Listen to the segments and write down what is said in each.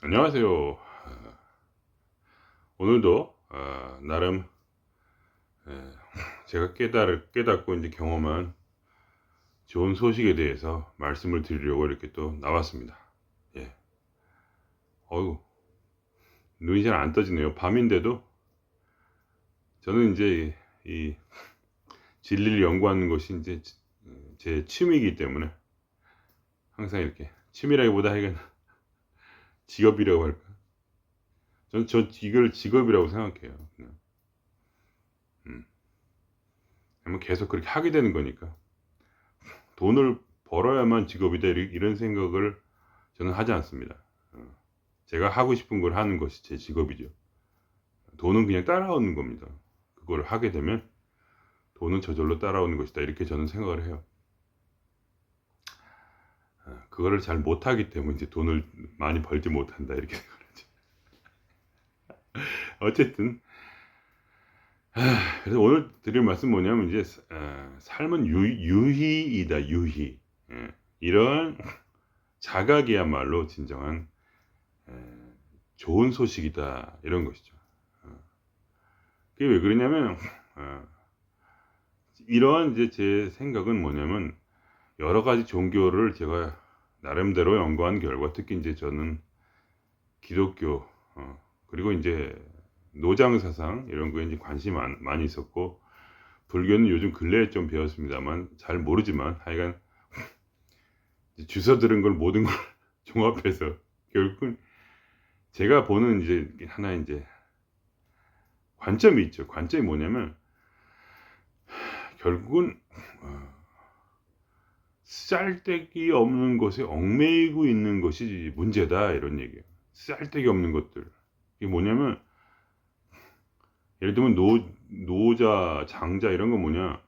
안녕하세요. 오늘도 나름 에, 제가 깨닫고 이제 경험한 좋은 소식에 대해서 말씀을 드리려고 이렇게 또 나왔습니다. 예. 어우, 눈이 잘 안 떠지네요. 밤인데도 저는 이제 이 진리를 연구하는 것이 이제 제 취미이기 때문에 항상 이렇게 취미라기보다 하여간 직업이라고 할까? 저는 이걸 직업이라고 생각해요. 그냥. 음. 그러면 계속 그렇게 하게 되는 거니까. 돈을 벌어야만 직업이다 이런 생각을 저는 하지 않습니다. 제가 하고 싶은 걸 하는 것이 제 직업이죠. 돈은 그냥 따라오는 겁니다. 그걸 하게 되면 돈은 저절로 따라오는 것이다 이렇게 저는 생각을 해요. 그거를 잘 못하기 때문에 이제 돈을 많이 벌지 못한다 이렇게 생각하죠. 어쨌든 그래서 오늘 드릴 말씀 뭐냐면 이제 삶은 유희이다 유희. 이런 자각이야말로 진정한 에, 좋은 소식이다 이런 것이죠. 어, 그게 왜 그러냐면 어, 이러한 이제 제 생각은 뭐냐면 여러 가지 종교를 제가 나름대로 연구한 결과 특히 이제 저는 기독교 그리고 이제 노장 사상 이런 거에 이제 관심이 많이 있었고 불교는 요즘 근래에 좀 배웠습니다만 잘 모르지만 하여간 주워 들은 걸 모든 걸 종합해서 결국은 제가 보는 이제 하나 이제 관점이 있죠. 관점이 뭐냐면 결국은 쌀데기 없는 것에 얽매이고 있는 것이 문제다 이런 얘기예요. 쌀데기 없는 것들. 이게 뭐냐면 예를 들면 노자, 장자 이런 거 뭐냐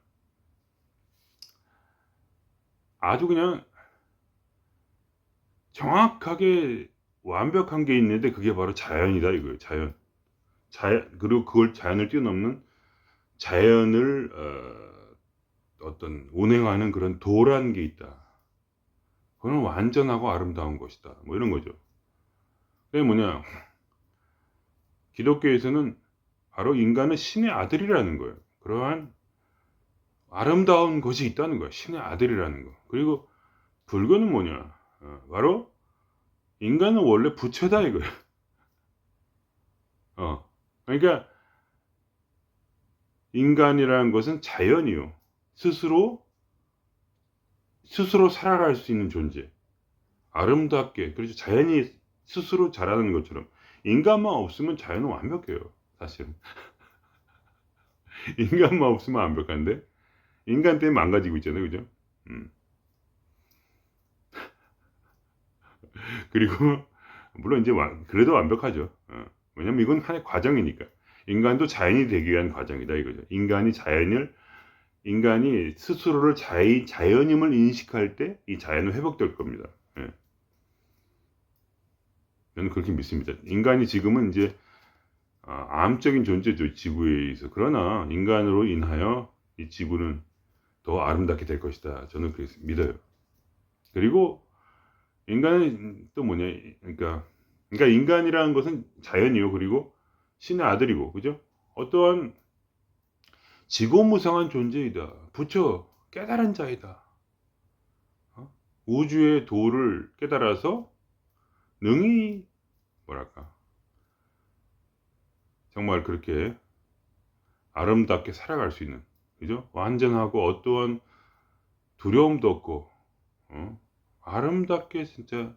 아주 그냥 정확하게 완벽한 게 있는데 그게 바로 자연이다 이거예요. 자연 그리고 그걸 자연을 뛰어넘는 자연을 어떤 운행하는 그런 도라는 게 있다. 그건 완전하고 아름다운 것이다. 뭐 이런 거죠. 그게 뭐냐 기독교에서는 바로 인간은 신의 아들이라는 거예요. 그러한 아름다운 것이 있다는 거예요. 신의 아들이라는 거. 그리고 불교는 뭐냐? 바로 인간은 원래 부처다 이거예요. 그러니까 인간이라는 것은 자연이요. 스스로 살아갈 수 있는 존재. 아름답게. 그래서 자연이 스스로 자라는 것처럼 인간만 없으면 자연은 완벽해요. 사실은. 인간만 없으면 완벽한데 인간 때문에 망가지고 있잖아요. 그죠? 음. 그리고 물론 이제 그래도 완벽하죠. 왜냐면 이건 하나의 과정이니까. 인간도 자연이 되기 위한 과정이다 이거죠. 인간이 스스로를 자연임을 인식할 때 이 자연은 회복될 겁니다. 예. 저는 그렇게 믿습니다. 인간이 지금은 이제 암적인 존재죠 지구에 있어. 그러나 인간으로 인하여 이 지구는 더 아름답게 될 것이다. 저는 그렇게 믿어요. 그리고 인간은 또 뭐냐? 그러니까 인간이라는 것은 자연이요. 그리고 신의 아들이고, 그죠? 어떠한 지고무상한 존재이다. 부처 깨달은 자이다. 어? 우주의 도를 깨달아서 능히 뭐랄까 정말 그렇게 아름답게 살아갈 수 있는, 그죠? 완전하고 어떠한 두려움도 없고, 아름답게 진짜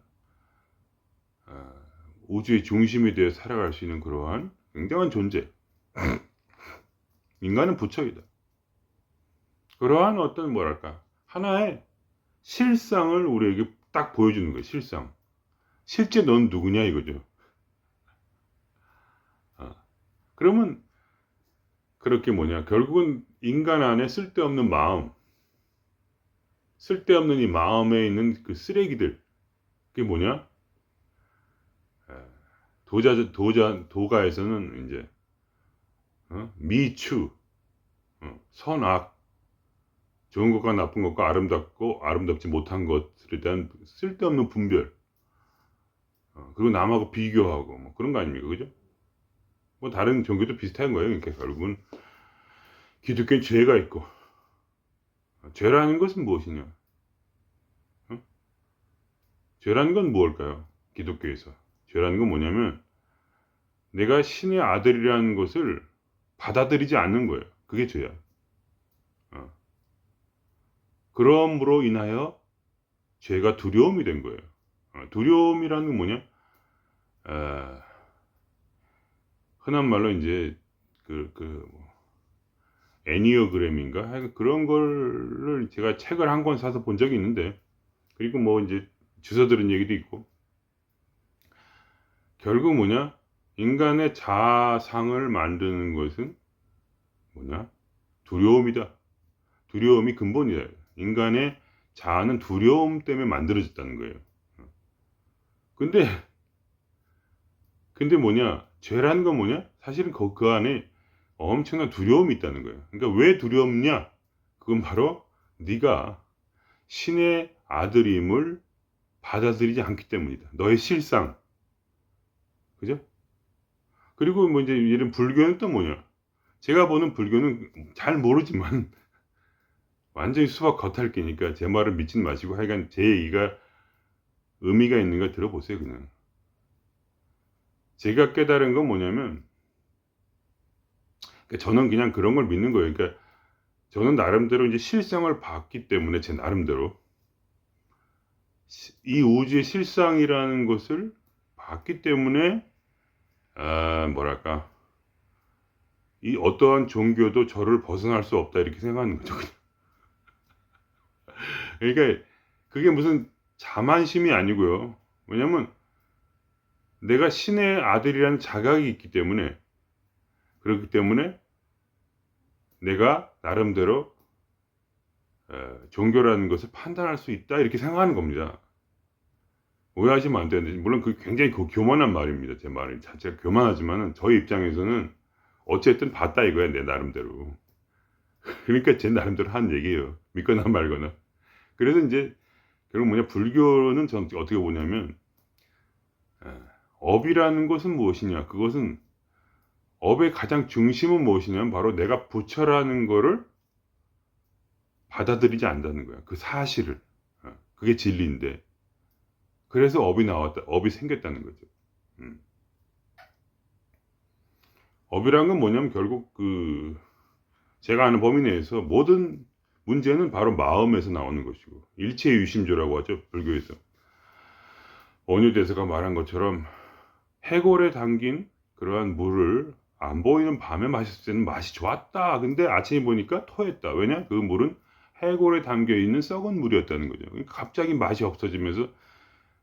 어, 우주의 중심이 되어 살아갈 수 있는 그러한 굉장한 존재. 인간은 부처이다. 그러한 어떤 뭐랄까 하나의 실상을 우리에게 딱 보여주는 거예요. 실상. 실제 넌 누구냐 이거죠. 어. 그러면 그렇게 뭐냐 결국은 인간 안에 쓸데없는 이 마음에 있는 그 쓰레기들 그게 뭐냐 도가에서는 이제 미추 선악 좋은 것과 나쁜 것과 아름답고 아름답지 못한 것들에 대한 쓸데없는 분별 그리고 남하고 비교하고 뭐 그런 거 아닙니까? 그죠? 뭐 다른 종교도 비슷한 거예요. 그러니까 결국은 기독교는 죄가 있고, 죄라는 것은 무엇이냐? 어? 죄라는 건 무엇일까요? 기독교에서 죄라는 건 뭐냐면 내가 신의 아들이라는 것을 받아들이지 않는 거예요. 그게 죄야. 어. 그러므로 인하여 죄가 두려움이 된 거예요. 두려움이라는 건 뭐냐? 아, 흔한 말로 이제 뭐 애니어그램인가? 하여간 그런 거를 제가 책을 한 권 사서 본 적이 있는데, 그리고 뭐 이제 주워 들은 얘기도 있고, 결국 뭐냐? 인간의 자상을 만드는 것은 뭐냐? 두려움이다. 두려움이 근본이다. 인간의 자아는 두려움 때문에 만들어졌다는 거예요. 근데 뭐냐? 죄라는 건 뭐냐? 사실은 그 안에 엄청난 두려움이 있다는 거예요. 그러니까 왜 두렵냐? 그건 바로 네가 신의 아들임을 받아들이지 않기 때문이다. 너의 실상. 그죠? 그리고 뭐 이제 이런 불교는 또 뭐냐? 제가 보는 불교는 잘 모르지만 완전히 수박 겉핥기니까 제 말을 믿지 마시고 하여간 제 얘기가 의미가 있는가 들어보세요, 그냥. 제가 깨달은 건 뭐냐면, 그러니까 저는 그냥 그런 걸 믿는 거예요. 그러니까 저는 나름대로 이제 실상을 봤기 때문에 제 나름대로 이 우주의 실상이라는 것을 봤기 때문에 뭐랄까 이 어떠한 종교도 저를 벗어날 수 없다 이렇게 생각하는 거죠. 그러니까 그게 무슨 자만심이 아니고요. 왜냐면 내가 신의 아들이라는 자각이 있기 때문에 그렇기 때문에 내가 나름대로 종교라는 것을 판단할 수 있다 이렇게 생각하는 겁니다. 오해하시면 안 되는데 물론 그게 굉장히 교만한 말입니다. 제 말이 자체가 교만하지만은 저희 입장에서는 어쨌든 봤다 이거야 내 나름대로. 그러니까 제 나름대로 한 얘기예요. 믿거나 말거나. 그래서 이제 결국 뭐냐 불교는 전 어떻게 보냐면 업이라는 것은 무엇이냐? 그것은 업의 가장 중심은 무엇이냐면 바로 내가 부처라는 거를 받아들이지 않는다는 거야. 그 사실을. 그게 진리인데. 그래서 업이 나왔다. 업이 생겼다는 거죠. 업이라는 건 뭐냐면 결국 제가 아는 범위 내에서 모든 문제는 바로 마음에서 나오는 것이고 일체유심조라고 하죠. 불교에서. 원효대사가 말한 것처럼 해골에 담긴 그러한 물을 안 보이는 밤에 마셨을 때는 맛이 좋았다. 근데 아침에 보니까 토했다. 왜냐? 그 물은 해골에 담겨 있는 썩은 물이었다는 거죠. 그러니까 갑자기 맛이 없어지면서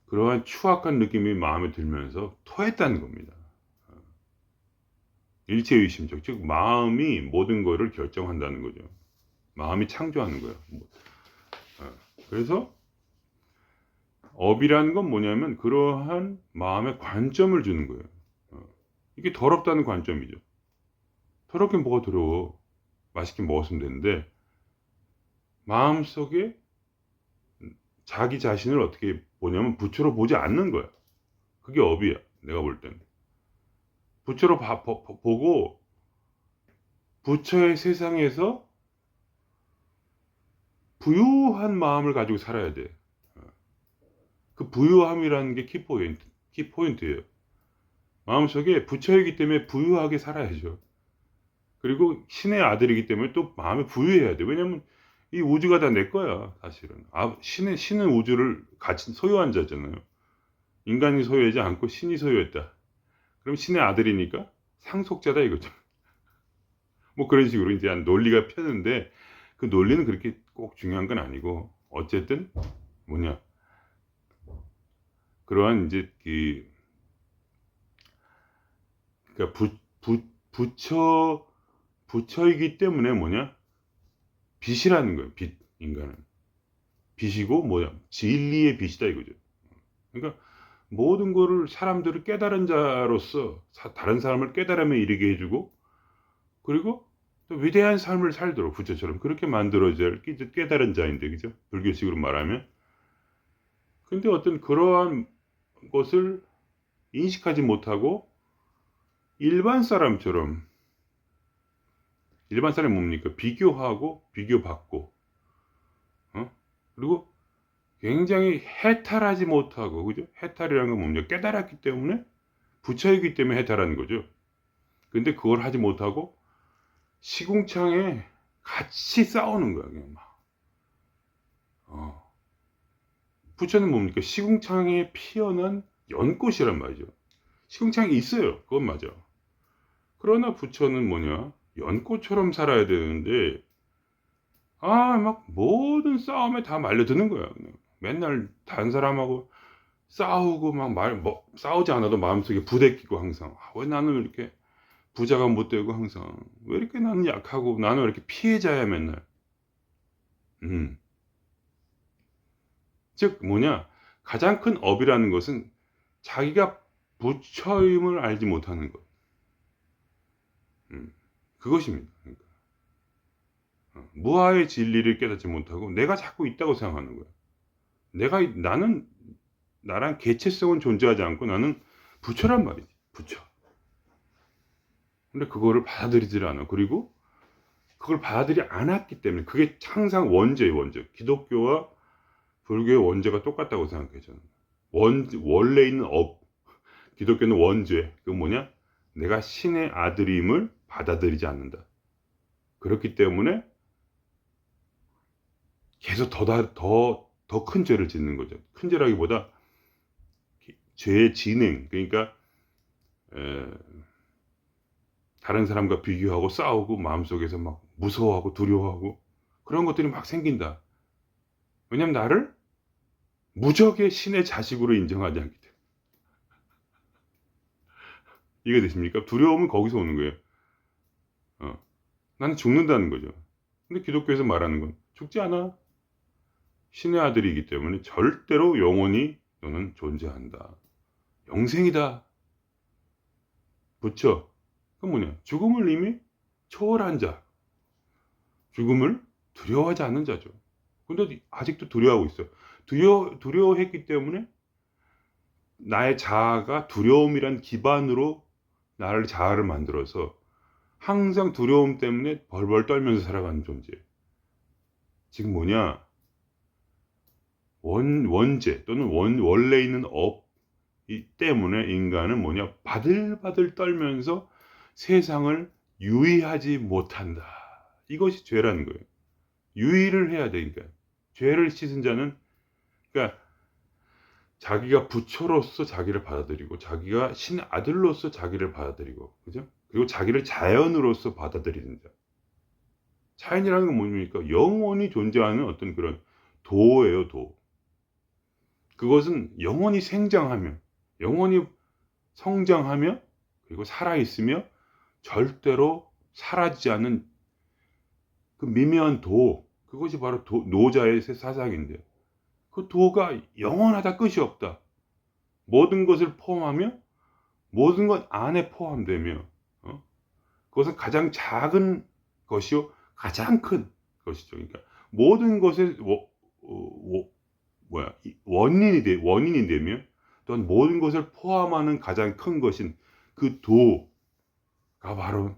그러한 추악한 느낌이 마음에 들면서 토했다는 겁니다. 일체의심적, 즉 마음이 모든 것을 결정한다는 거죠. 마음이 창조하는 거예요. 그래서 업이라는 건 뭐냐면 그러한 마음에 관점을 주는 거예요. 이게 더럽다는 관점이죠. 더럽게 뭐가 더러워. 맛있게 먹었으면 되는데 마음속에 자기 자신을 어떻게 보냐면 부처로 보지 않는 거야. 그게 업이야. 내가 볼 때는. 부처로 보고 부처의 세상에서 부유한 마음을 가지고 살아야 돼. 그 부유함이라는 게 키포인트예요. 마음속에 부처이기 때문에 부유하게 살아야죠. 그리고 신의 아들이기 때문에 또 마음에 부유해야 돼. 왜냐면 이 우주가 다 내 거야, 사실은. 신은 우주를 같이 소유한 자잖아요. 인간이 소유하지 않고 신이 소유했다. 그럼 신의 아들이니까 상속자다 이거죠. 뭐 그런 식으로 이제 논리가 펴는데 그 논리는 그렇게 꼭 중요한 건 아니고 어쨌든 뭐냐 그러한 이제 그러니까 부처이기 때문에 뭐냐 빛이라는 거예요. 빛 인간은 빛이고 뭐야 진리의 빛이다 이거죠. 그러니까 모든 거를 사람들을 깨달은 자로서 다른 사람을 깨달음에 이르게 해주고 그리고 또 위대한 삶을 살도록 부처처럼 그렇게 만들어져야 할 깨달은 자인데 그죠? 불교식으로 말하면 근데 어떤 그러한 것을 인식하지 못하고 일반 사람처럼, 일반 사람이 뭡니까? 비교하고 비교받고, 그리고 굉장히 해탈하지 못하고, 그죠? 해탈이라는 건 뭡니까? 깨달았기 때문에, 부처이기 때문에 해탈하는 거죠. 근데 그걸 하지 못하고 시궁창에 같이 싸우는 거야, 그냥 막. 부처는 뭡니까? 시궁창에 피어난 연꽃이란 말이죠. 시궁창이 있어요. 그건 맞아. 그러나 부처는 뭐냐? 연꽃처럼 살아야 되는데, 막 모든 싸움에 다 말려드는 거야. 그냥. 맨날 다른 사람하고 싸우고 막 싸우지 않아도 마음속에 부대끼고 항상. 왜 나는 이렇게 부자가 못 되고 항상. 왜 이렇게 나는 약하고 나는 왜 이렇게 피해자야 맨날. 음. 즉 뭐냐? 가장 큰 업이라는 것은 자기가 부처임을 알지 못하는 것. 그것입니다. 그러니까. 무아의 진리를 깨닫지 못하고 내가 자꾸 있다고 생각하는 거야. 나는 나란 개체성은 존재하지 않고 나는 부처란 말이지. 부처. 근데 그거를 받아들이질 않아. 그리고 그걸 받아들이 않았기 때문에 그게 항상 원죄예요, 원죄. 기독교와 불교의 원죄가 똑같다고 생각해요, 저는. 원래 있는 업. 기독교는 원죄. 그건 뭐냐? 내가 신의 아들임을 받아들이지 않는다. 그렇기 때문에 계속 더 큰 죄를 짓는 거죠. 큰 죄라기보다 죄의 진행. 그러니까, 에, 다른 사람과 비교하고 싸우고 마음속에서 막 무서워하고 두려워하고 그런 것들이 막 생긴다. 왜냐면 나를 무적의 신의 자식으로 인정하지 않기 때문에. 이해되십니까? 두려움은 거기서 오는 거예요. 나는 죽는다는 거죠. 근데 기독교에서 말하는 건 죽지 않아. 신의 아들이기 때문에 절대로 영원히 너는 존재한다. 영생이다. 부처. 그건 뭐냐? 죽음을 이미 초월한 자. 죽음을 두려워하지 않는 자죠. 근데 아직도 두려워하고 있어. 두려워했기 때문에 나의 자아가 두려움이란 기반으로 나를 자아를 만들어서 항상 두려움 때문에 벌벌 떨면서 살아가는 존재. 지금 뭐냐? 원죄 또는 원래 있는 업 때문에 인간은 뭐냐? 바들바들 떨면서 세상을 유의하지 못한다. 이것이 죄라는 거예요. 유의를 해야 되니까. 죄를 씻은 자는, 그러니까 자기가 부처로서 자기를 받아들이고 자기가 신 아들로서 자기를 받아들이고, 그죠? 그리고 자기를 자연으로서 받아들이는 자. 자연이라는 건 뭡니까? 영원히 존재하는 어떤 그런 도예요, 도. 그것은 영원히 생장하며, 영원히 성장하며, 그리고 살아있으며, 절대로 사라지지 않는 그 미묘한 도, 그것이 바로 노자의 사상인데, 그 도가 영원하다, 끝이 없다. 모든 것을 포함하며, 모든 것 안에 포함되며, 그것은 가장 작은 것이요, 가장 큰 것이죠. 그러니까, 모든 것의, 원인이 되며, 또한 모든 것을 포함하는 가장 큰 것인 그 도가 바로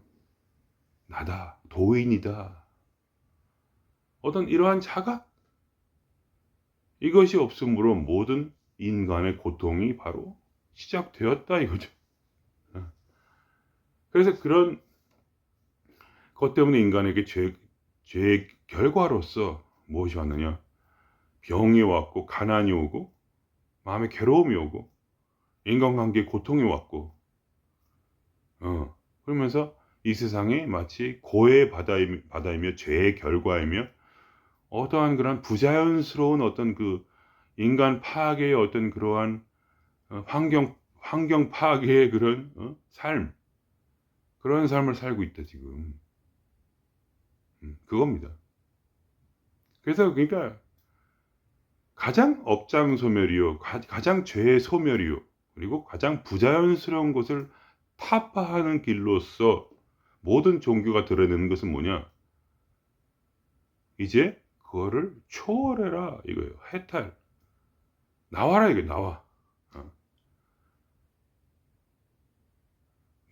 나다. 도인이다. 어떤 이러한 자각? 이것이 없으므로 모든 인간의 고통이 바로 시작되었다 이거죠. 그래서 그런 것 때문에 인간에게 죄의 결과로서 무엇이 왔느냐? 병이 왔고, 가난이 오고, 마음에 괴로움이 오고, 인간관계에 고통이 왔고, 그러면서 이 세상이 마치 고의 바다이며 죄의 결과이며 어떠한 그런 부자연스러운 어떤 그 인간 파괴의 어떤 그러한 환경 파괴의 그런 그런 삶을 살고 있다 지금. 그겁니다. 그래서 그러니까 가장 업장소멸이요, 가장 죄의 소멸이요, 그리고 가장 부자연스러운 것을 타파하는 길로서 모든 종교가 드러내는 것은 뭐냐? 이제 그거를 초월해라 이거예요. 해탈. 나와라 이거 나와.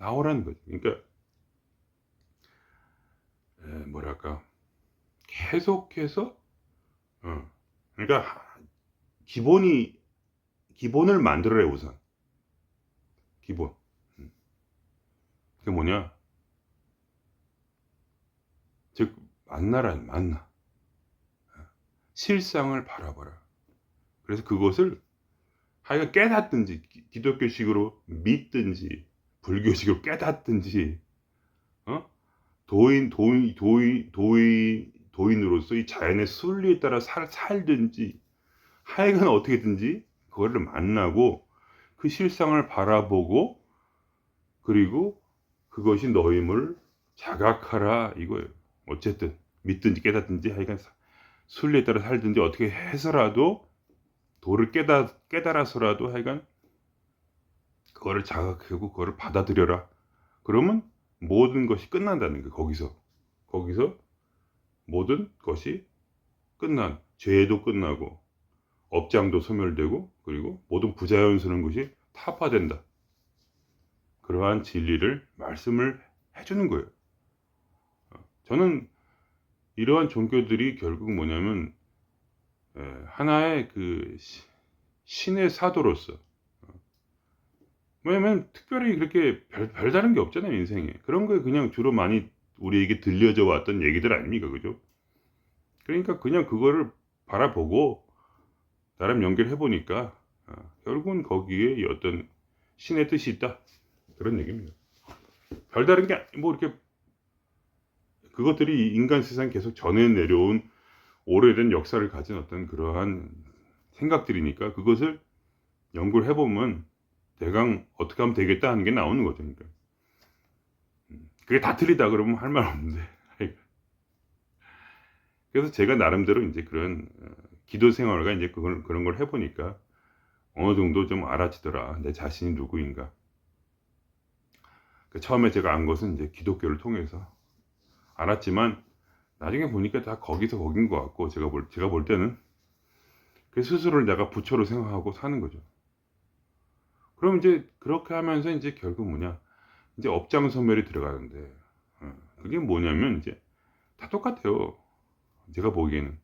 나오라는 거죠. 그러니까 뭐랄까 계속해서 그러니까 기본을 만들어야 우선 기본. 그게 뭐냐? 즉 만나 실상을 바라봐라. 그래서 그것을 하여간 깨닫든지 기독교식으로 믿든지 불교식으로 깨닫든지 도인으로서 이 자연의 순리에 따라 살든지 하여간 어떻게든지 그거를 만나고 그 실상을 바라보고 그리고 그것이 너임을 자각하라 이거예요. 어쨌든 믿든지 깨닫든지 하여간 순리에 따라 살든지 어떻게 해서라도 도를 깨달아서라도 하여간 그거를 자각하고 그거를 받아들여라. 그러면 모든 것이 끝난다는 거예요. 거기서 모든 것이 죄도 끝나고 업장도 소멸되고 그리고 모든 부자연스러운 것이 타파된다. 그러한 진리를 말씀을 해주는 거예요. 저는 이러한 종교들이 결국 뭐냐면 하나의 그 신의 사도로서 왜냐면 특별히 그렇게 별다른 게 없잖아요 인생에. 그런 거에 그냥 주로 많이 우리에게 들려져 왔던 얘기들 아닙니까, 그죠? 그러니까 그냥 그거를 바라보고 나름 연결해 보니까 결국은 거기에 어떤 신의 뜻이 있다 그런 얘기입니다. 별다른 게 뭐 이렇게 그것들이 인간 세상 계속 전해 내려온 오래된 역사를 가진 어떤 그러한 생각들이니까 그것을 연구를 해보면 대강 어떻게 하면 되겠다 하는 게 나오는 거죠. 그러니까 그게 다 틀리다 그러면 할 말 없는데 그래서 제가 나름대로 이제 그런 기도 생활과 이제 그런 걸 해보니까 어느 정도 좀 알아지더라. 내 자신이 누구인가. 처음에 제가 안 것은 이제 기독교를 통해서 알았지만 나중에 보니까 다 거기서 거긴 것 같고 제가 볼 때는 그 스스로를 내가 부처로 생각하고 사는 거죠. 그럼 이제 그렇게 하면서 이제 결국 뭐냐 이제 업장 소멸이 들어가는데 그게 뭐냐면 이제 다 똑같아요. 제가 보기에는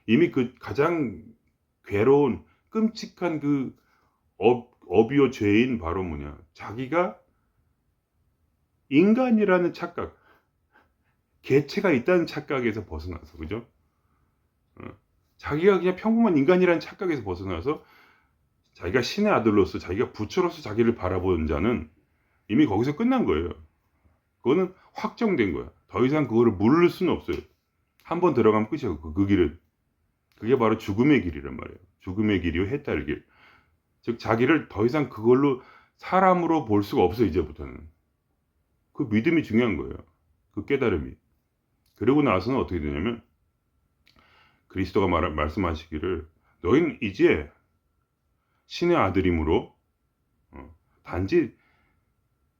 이미 그 가장 괴로운 끔찍한 그 업이요 죄인 바로 뭐냐 자기가 인간이라는 착각 개체가 있다는 착각에서 벗어나서 그죠? 자기가 그냥 평범한 인간이라는 착각에서 벗어나서 자기가 신의 아들로서 자기가 부처로서 자기를 바라보는 자는 이미 거기서 끝난 거예요. 그거는 확정된 거야. 더 이상 그거를 물을 수는 없어요. 한번 들어가면 끝이야. 그 길은. 그게 바로 죽음의 길이란 말이에요. 죽음의 길이요 해탈의 길. 즉 자기를 더 이상 그걸로 사람으로 볼 수가 없어 이제부터는. 그 믿음이 중요한 거예요. 그 깨달음이. 그러고 나서는 어떻게 되냐면 그리스도가 말씀하시기를 너희는 이제 신의 아들이므로 단지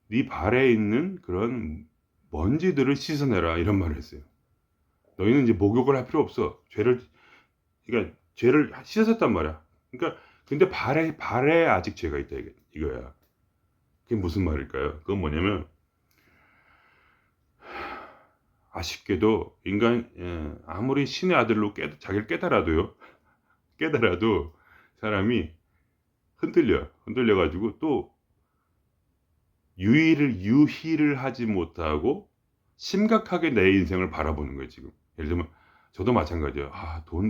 네 발에 있는 그런 먼지들을 씻어내라 이런 말을 했어요. 너희는 이제 목욕을 할 필요 없어. 그러니까 죄를 씻었단 말이야. 그러니까 근데 발에 아직 죄가 있다 이거야. 그게 무슨 말일까요? 그건 뭐냐면 아쉽게도 인간 아무리 신의 아들로 자기를 깨달아도 사람이 흔들려 가지고 또 유희를 하지 못하고 심각하게 내 인생을 바라보는 거예요 지금. 예를 들면 저도 마찬가지예요.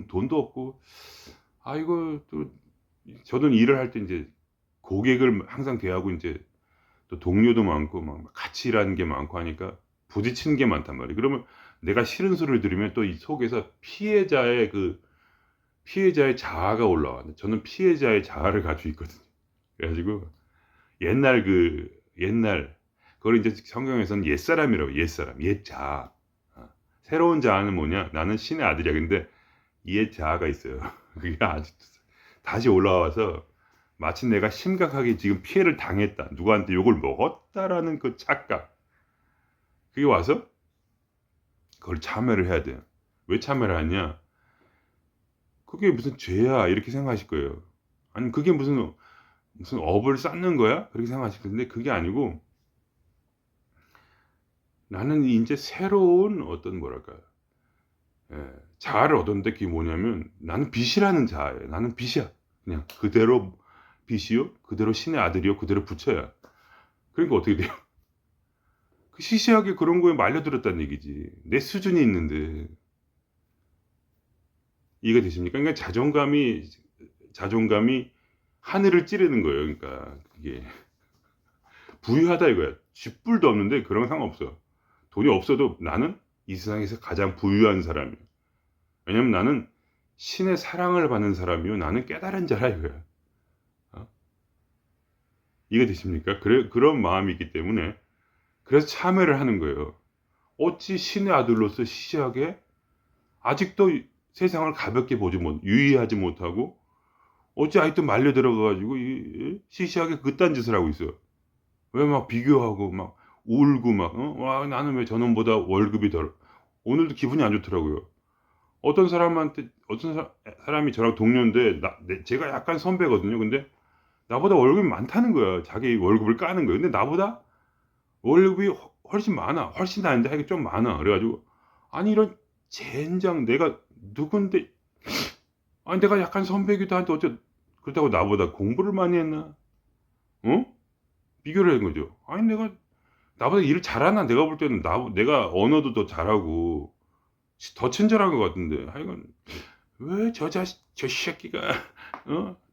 돈도 없고 이거 또 저는 일을 할 때 이제 고객을 항상 대하고 이제 또 동료도 많고 막 같이 일하는 게 많고 하니까 부딪히는 게 많단 말이에요. 그러면 내가 싫은 소리를 들으면 또 이 속에서 피해자의 자아가 올라와. 저는 피해자의 자아를 가지고 있거든요. 그래가지고 옛날 그걸 이제 성경에서는 옛사람이라고 옛자아. 새로운 자아는 뭐냐? 나는 신의 아들이야. 근데 옛자아가 있어요. 그게 아직도 다시 올라와서 마치 내가 심각하게 지금 피해를 당했다. 누구한테 욕을 먹었다라는 그 착각. 그게 와서 그걸 참여를 해야 돼요. 왜 참여를 하냐? 그게 무슨 죄야 이렇게 생각하실 거예요. 아니 그게 무슨 업을 쌓는 거야? 그렇게 생각하실 텐데 그게 아니고 나는 이제 새로운 어떤 뭐랄까, 자아를 얻었는데 그게 뭐냐면 나는 빛이라는 자아예요. 나는 빛이야. 그냥 그대로 빛이요, 그대로 신의 아들이요, 그대로 부처야. 그러니까 어떻게 돼요? 그 시시하게 그런 거에 말려들었다는 얘기지. 내 수준이 있는데. 이해가 되십니까? 그러니까 자존감이 하늘을 찌르는 거예요. 그러니까 그게 부유하다 이거야. 쥐뿔도 없는데 그런 거 상관없어. 돈이 없어도 나는 이 세상에서 가장 부유한 사람이야. 왜냐면 나는 신의 사랑을 받는 사람이요, 나는 깨달은 자라 이거야. 어? 이해가 되십니까? 그런 마음이 있기 때문에 그래서 참회를 하는 거예요. 어찌 신의 아들로서 시시하게 아직도 세상을 가볍게 보지 못, 유의하지 못하고 어찌 아직도 말려 들어가 가지고 시시하게 그딴 짓을 하고 있어요. 왜 막 비교하고 막 울고 막, 와, 나는 왜 저놈보다 월급이 덜. 오늘도 기분이 안 좋더라고요. 어떤 사람이 저랑 동료인데 제가 약간 선배거든요. 근데 나보다 월급이 많다는 거야. 자기 월급을 까는 거예요. 근데 나보다 월급이 훨씬 많아. 훨씬 아닌데 하여간 좀 많아. 그래 가지고 아니 이런 젠장, 내가 누군데, 아니 내가 약간 선배기도 한데 어째 그렇다고 나보다 공부를 많이 했나? 어? 비교를 한 거죠. 아니 나보다 일을 잘하나? 내가 볼 때는 내가 언어도 더 잘하고 더 친절한 것 같은데 하여간 왜 저 새끼가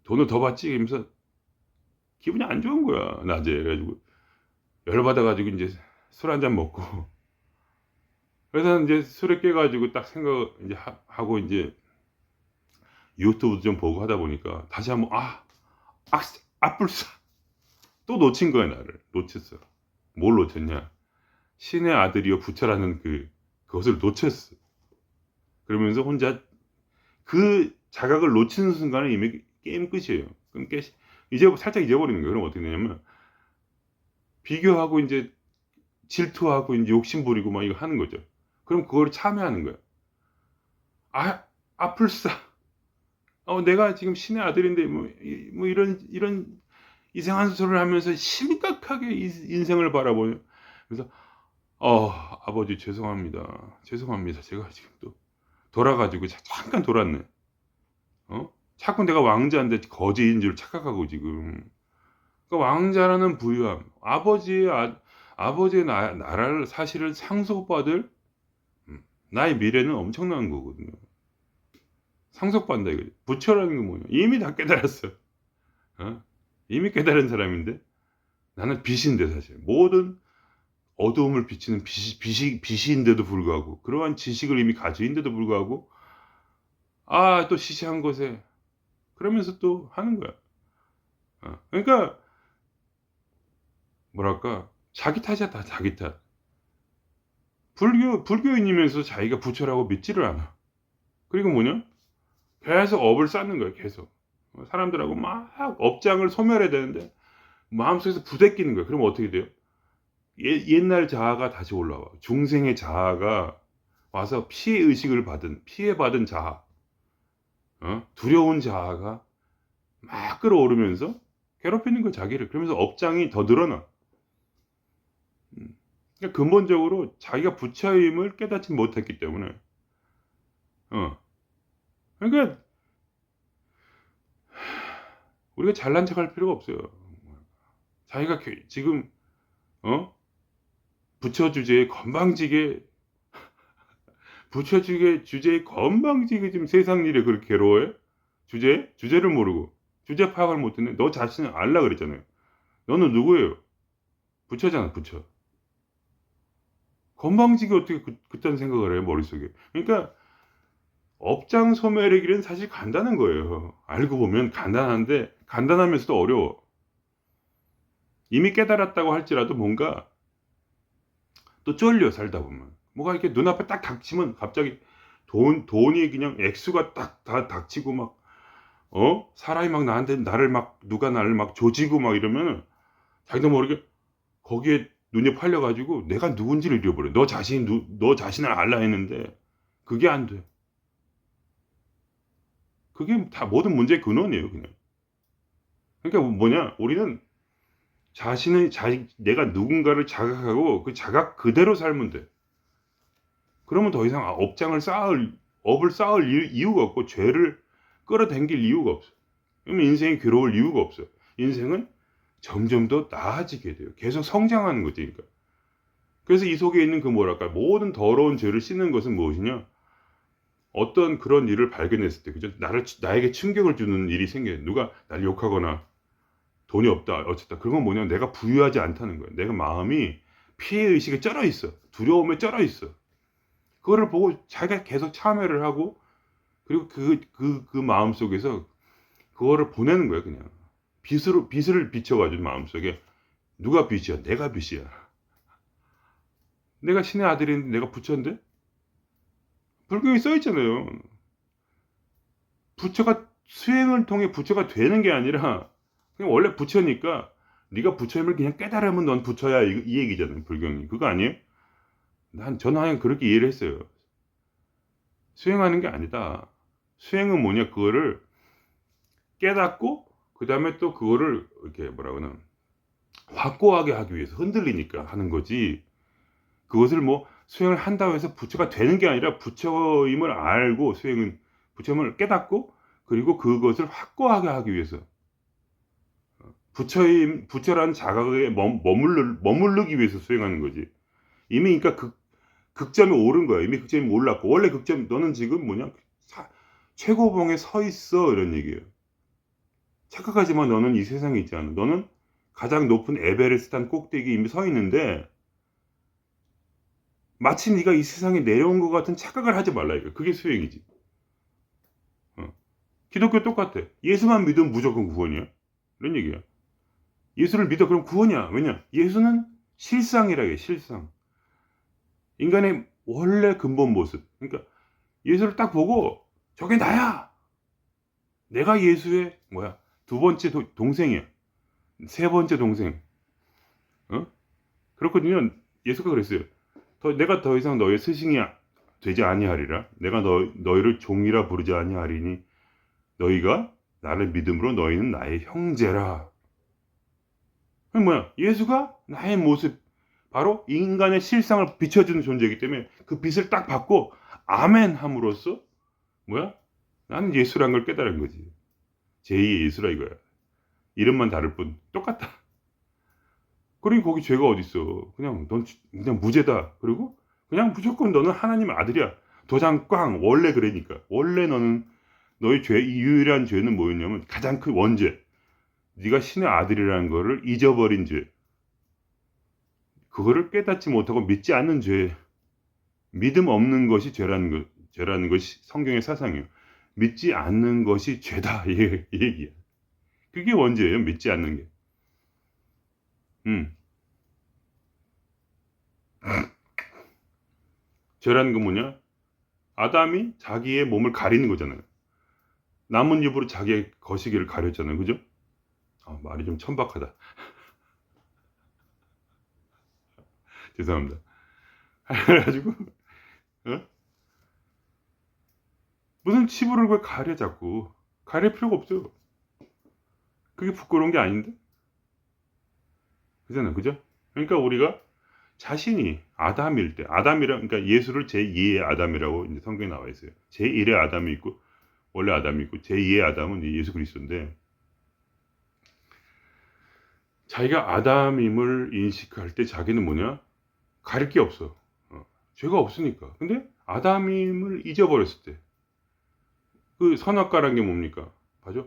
돈을 더 받지? 이러면서 기분이 안 좋은 거야 낮에. 그래 가지고 열받아 가지고 인제 술 한 잔 먹고 그래서 인제 술에 깨 가지고 딱 생각 인제 하고 인제 유튜브 좀 보고 하다 보니까 다시 한번 악불사 또 놓친 거야 나를. 놓쳤어. 뭘 놓쳤냐? 신의 아들이요 부처라는 그것을 놓쳤어. 그러면서 혼자 그 자각을 놓치는 순간에 이미 게임 끝이에요. 그럼 이제 살짝 잊어버리는 거예요. 그럼 어떻게 되냐면 비교하고 인제 질투하고 인제 욕심 부리고 막 이거 하는 거죠. 그럼 그거를 참여하는 거야. 아 불사. 내가 지금 신의 아들인데 뭐 이런 이상한 소리를 하면서 심각하게 인생을 바라보는. 그래서 아버지 죄송합니다. 죄송합니다. 제가 지금 또 돌아 가지고 잠깐 돌았네. 자꾸 내가 왕자인데 거지인 줄 착각하고 지금. 그 왕자라는 부유함, 아버지의 나라를 사실은 상속받을, 나의 미래는 엄청난 거거든요. 상속받는다 이거죠. 부처라는 게 뭐냐? 이미 다 깨달았어. 어? 이미 깨달은 사람인데 나는 빛인데 사실 모든 어두움을 비치는 빛인데도 불구하고 그러한 지식을 이미 가지고 있는데도 불구하고 또 시시한 것에 그러면서 또 하는 거야. 그러니까 뭐랄까 자기 탓이야 다 자기 탓. 불교인이면서 자기가 부처라고 믿지를 않아. 그리고 뭐냐? 계속 업을 쌓는 거예요 계속. 사람들하고 막 업장을 소멸해야 되는데 마음속에서 부대끼는 거예요. 그러면 어떻게 돼요? 옛날 자아가 다시 올라와. 중생의 자아가 와서 피해받은 자아, 두려운 자아가 막 끌어오르면서 괴롭히는 거예요 자기를. 그러면서 업장이 더 늘어나. 그러니까 근본적으로 자기가 부처임을 깨닫지 못했기 때문에. 어 그러니까 우리가 잘난 척할 필요가 없어요. 자기가 지금 어 부처 주제에 건방지게 주제에 건방지게 지금 세상 일에 그렇게 괴로워해? 주제를 모르고 주제 파악을 못했네. 너 자신을 알라 그랬잖아요. 너는 누구예요? 부처잖아 부처. 건방지게 어떻게 그딴 생각을 해요 머릿속에. 그러니까 업장 소멸의 길은 사실 간단한 거예요. 알고 보면 간단한데 간단하면서도 어려워. 이미 깨달았다고 할지라도 뭔가 또 쫄려 살다 보면. 뭐가 이렇게 눈앞에 딱 닥치면 갑자기 돈이 그냥 액수가 딱 다 닥치고 막 사람이 막 나를 막 누가 나를 막 조지고 막 이러면은 자기도 모르게 거기에 눈이 팔려 가지고 내가 누군지를 잃어버려. 너 자신을 알라 했는데 그게 안 돼. 그게 다 모든 문제의 근원이에요 그냥. 그러니까 뭐냐 우리는 내가 누군가를 자각하고 그 자각 그대로 살면 돼. 그러면 더 이상 업을 쌓을 이유가 없고 죄를 끌어당길 이유가 없어. 그러면 인생이 괴로울 이유가 없어. 인생은 점점 더 나아지게 돼요. 계속 성장하는 거지. 그러니까. 그래서 이 속에 있는 그 뭐랄까 모든 더러운 죄를 씻는 것은 무엇이냐? 어떤 그런 일을 발견했을 때, 그죠? 나에게 충격을 주는 일이 생겨요. 누가 날 욕하거나 돈이 없다, 어쨌다. 그런 건 뭐냐면 내가 부유하지 않다는 거예요. 내가 마음이 피해의식에 쩔어 있어. 두려움에 쩔어 있어. 그거를 보고 자기가 계속 참여를 하고, 그리고 그 마음 속에서 그거를 보내는 거예요, 그냥. 빛을 비춰가지고 마음속에. 누가 빛이야? 내가 빛이야. 내가 신의 아들인데 내가 부처인데? 불교에 써 있잖아요. 수행을 통해 부처가 되는 게 아니라, 그냥 원래 부처니까, 네가 부처임을 그냥 깨달으면 넌 부처야. 이 얘기잖아요, 불경이. 그거 아니에요? 저는 그냥 그렇게 이해를 했어요. 수행하는 게 아니다. 수행은 뭐냐, 그거를 깨닫고, 그 다음에 또 그거를, 이렇게 뭐라고나, 확고하게 하기 위해서 흔들리니까 하는 거지. 그것을 뭐, 수행을 한다고 해서 부처가 되는 게 아니라, 부처임을 알고, 부처임을 깨닫고, 그리고 그것을 확고하게 하기 위해서. 부처라는 자각에 머무르기 위해서 수행하는 거지. 이미 그러니까 극점에 오른 거야. 이미 극점이 올랐고. 원래 너는 지금 뭐냐? 최고봉에 서 있어. 이런 얘기예요. 착각하지만 너는 이 세상에 있지 않아. 너는 가장 높은 에베레스트산 꼭대기에 이미 서 있는데, 마치 네가 이 세상에 내려온 것 같은 착각을 하지 말라 이거. 그게 수행이지. 기독교 똑같아. 예수만 믿으면 무조건 구원이야. 이런 얘기야. 예수를 믿어 그럼 구원이야. 왜냐? 예수는 실상이라 해. 실상. 인간의 원래 근본 모습. 그러니까 예수를 딱 보고 저게 나야. 내가 예수의 두 번째 동생이야. 세 번째 동생. 그렇거든요. 예수가 그랬어요. 내가 더 이상 너의 스승이 되지 아니하리라. 내가 너희를 종이라 부르지 아니하리니 너희가 나를 믿음으로 너희는 나의 형제라. 예수가 나의 모습, 바로 인간의 실상을 비춰주는 존재이기 때문에 그 빛을 딱 받고 아멘 함으로써 나는 예수란 걸 깨달은 거지. 제2의 예수라 이거야. 이름만 다를 뿐 똑같다. 그리고 거기 죄가 어딨어. 넌 그냥 무죄다. 그리고 그냥 무조건 너는 하나님 아들이야. 도장 꽝. 원래 그러니까. 원래 너의 유일한 죄는 뭐였냐면 가장 큰 원죄. 네가 신의 아들이라는 거를 잊어버린 죄. 그거를 깨닫지 못하고 믿지 않는 죄. 믿음 없는 것이 죄라는 것이 성경의 사상이에요. 믿지 않는 것이 죄다. 이 얘기야. 그게 원죄예요. 믿지 않는 게. 죄라는 건 뭐냐? 아담이 자기의 몸을 가리는 거잖아요. 나뭇잎으로 자기의 거시기를 가렸잖아요. 그죠? 말이 좀 천박하다. 죄송합니다. 그래가지고 무슨 치부를 왜 가려 자꾸. 가릴 필요가 없어요. 그게 부끄러운 게 아닌데? 그잖아요. 그죠? 그러니까 우리가 자신이 아담일 때, 그러니까 예수를 제2의 아담이라고 이제 성경에 나와 있어요. 제1의 아담이 있고, 원래 아담이 있고, 제2의 아담은 예수 그리스도인데, 자기가 아담임을 인식할 때 자기는 뭐냐? 가릴 게 없어. 죄가 없으니까. 근데 아담임을 잊어버렸을 때, 그 선악과라는 게 뭡니까? 맞아?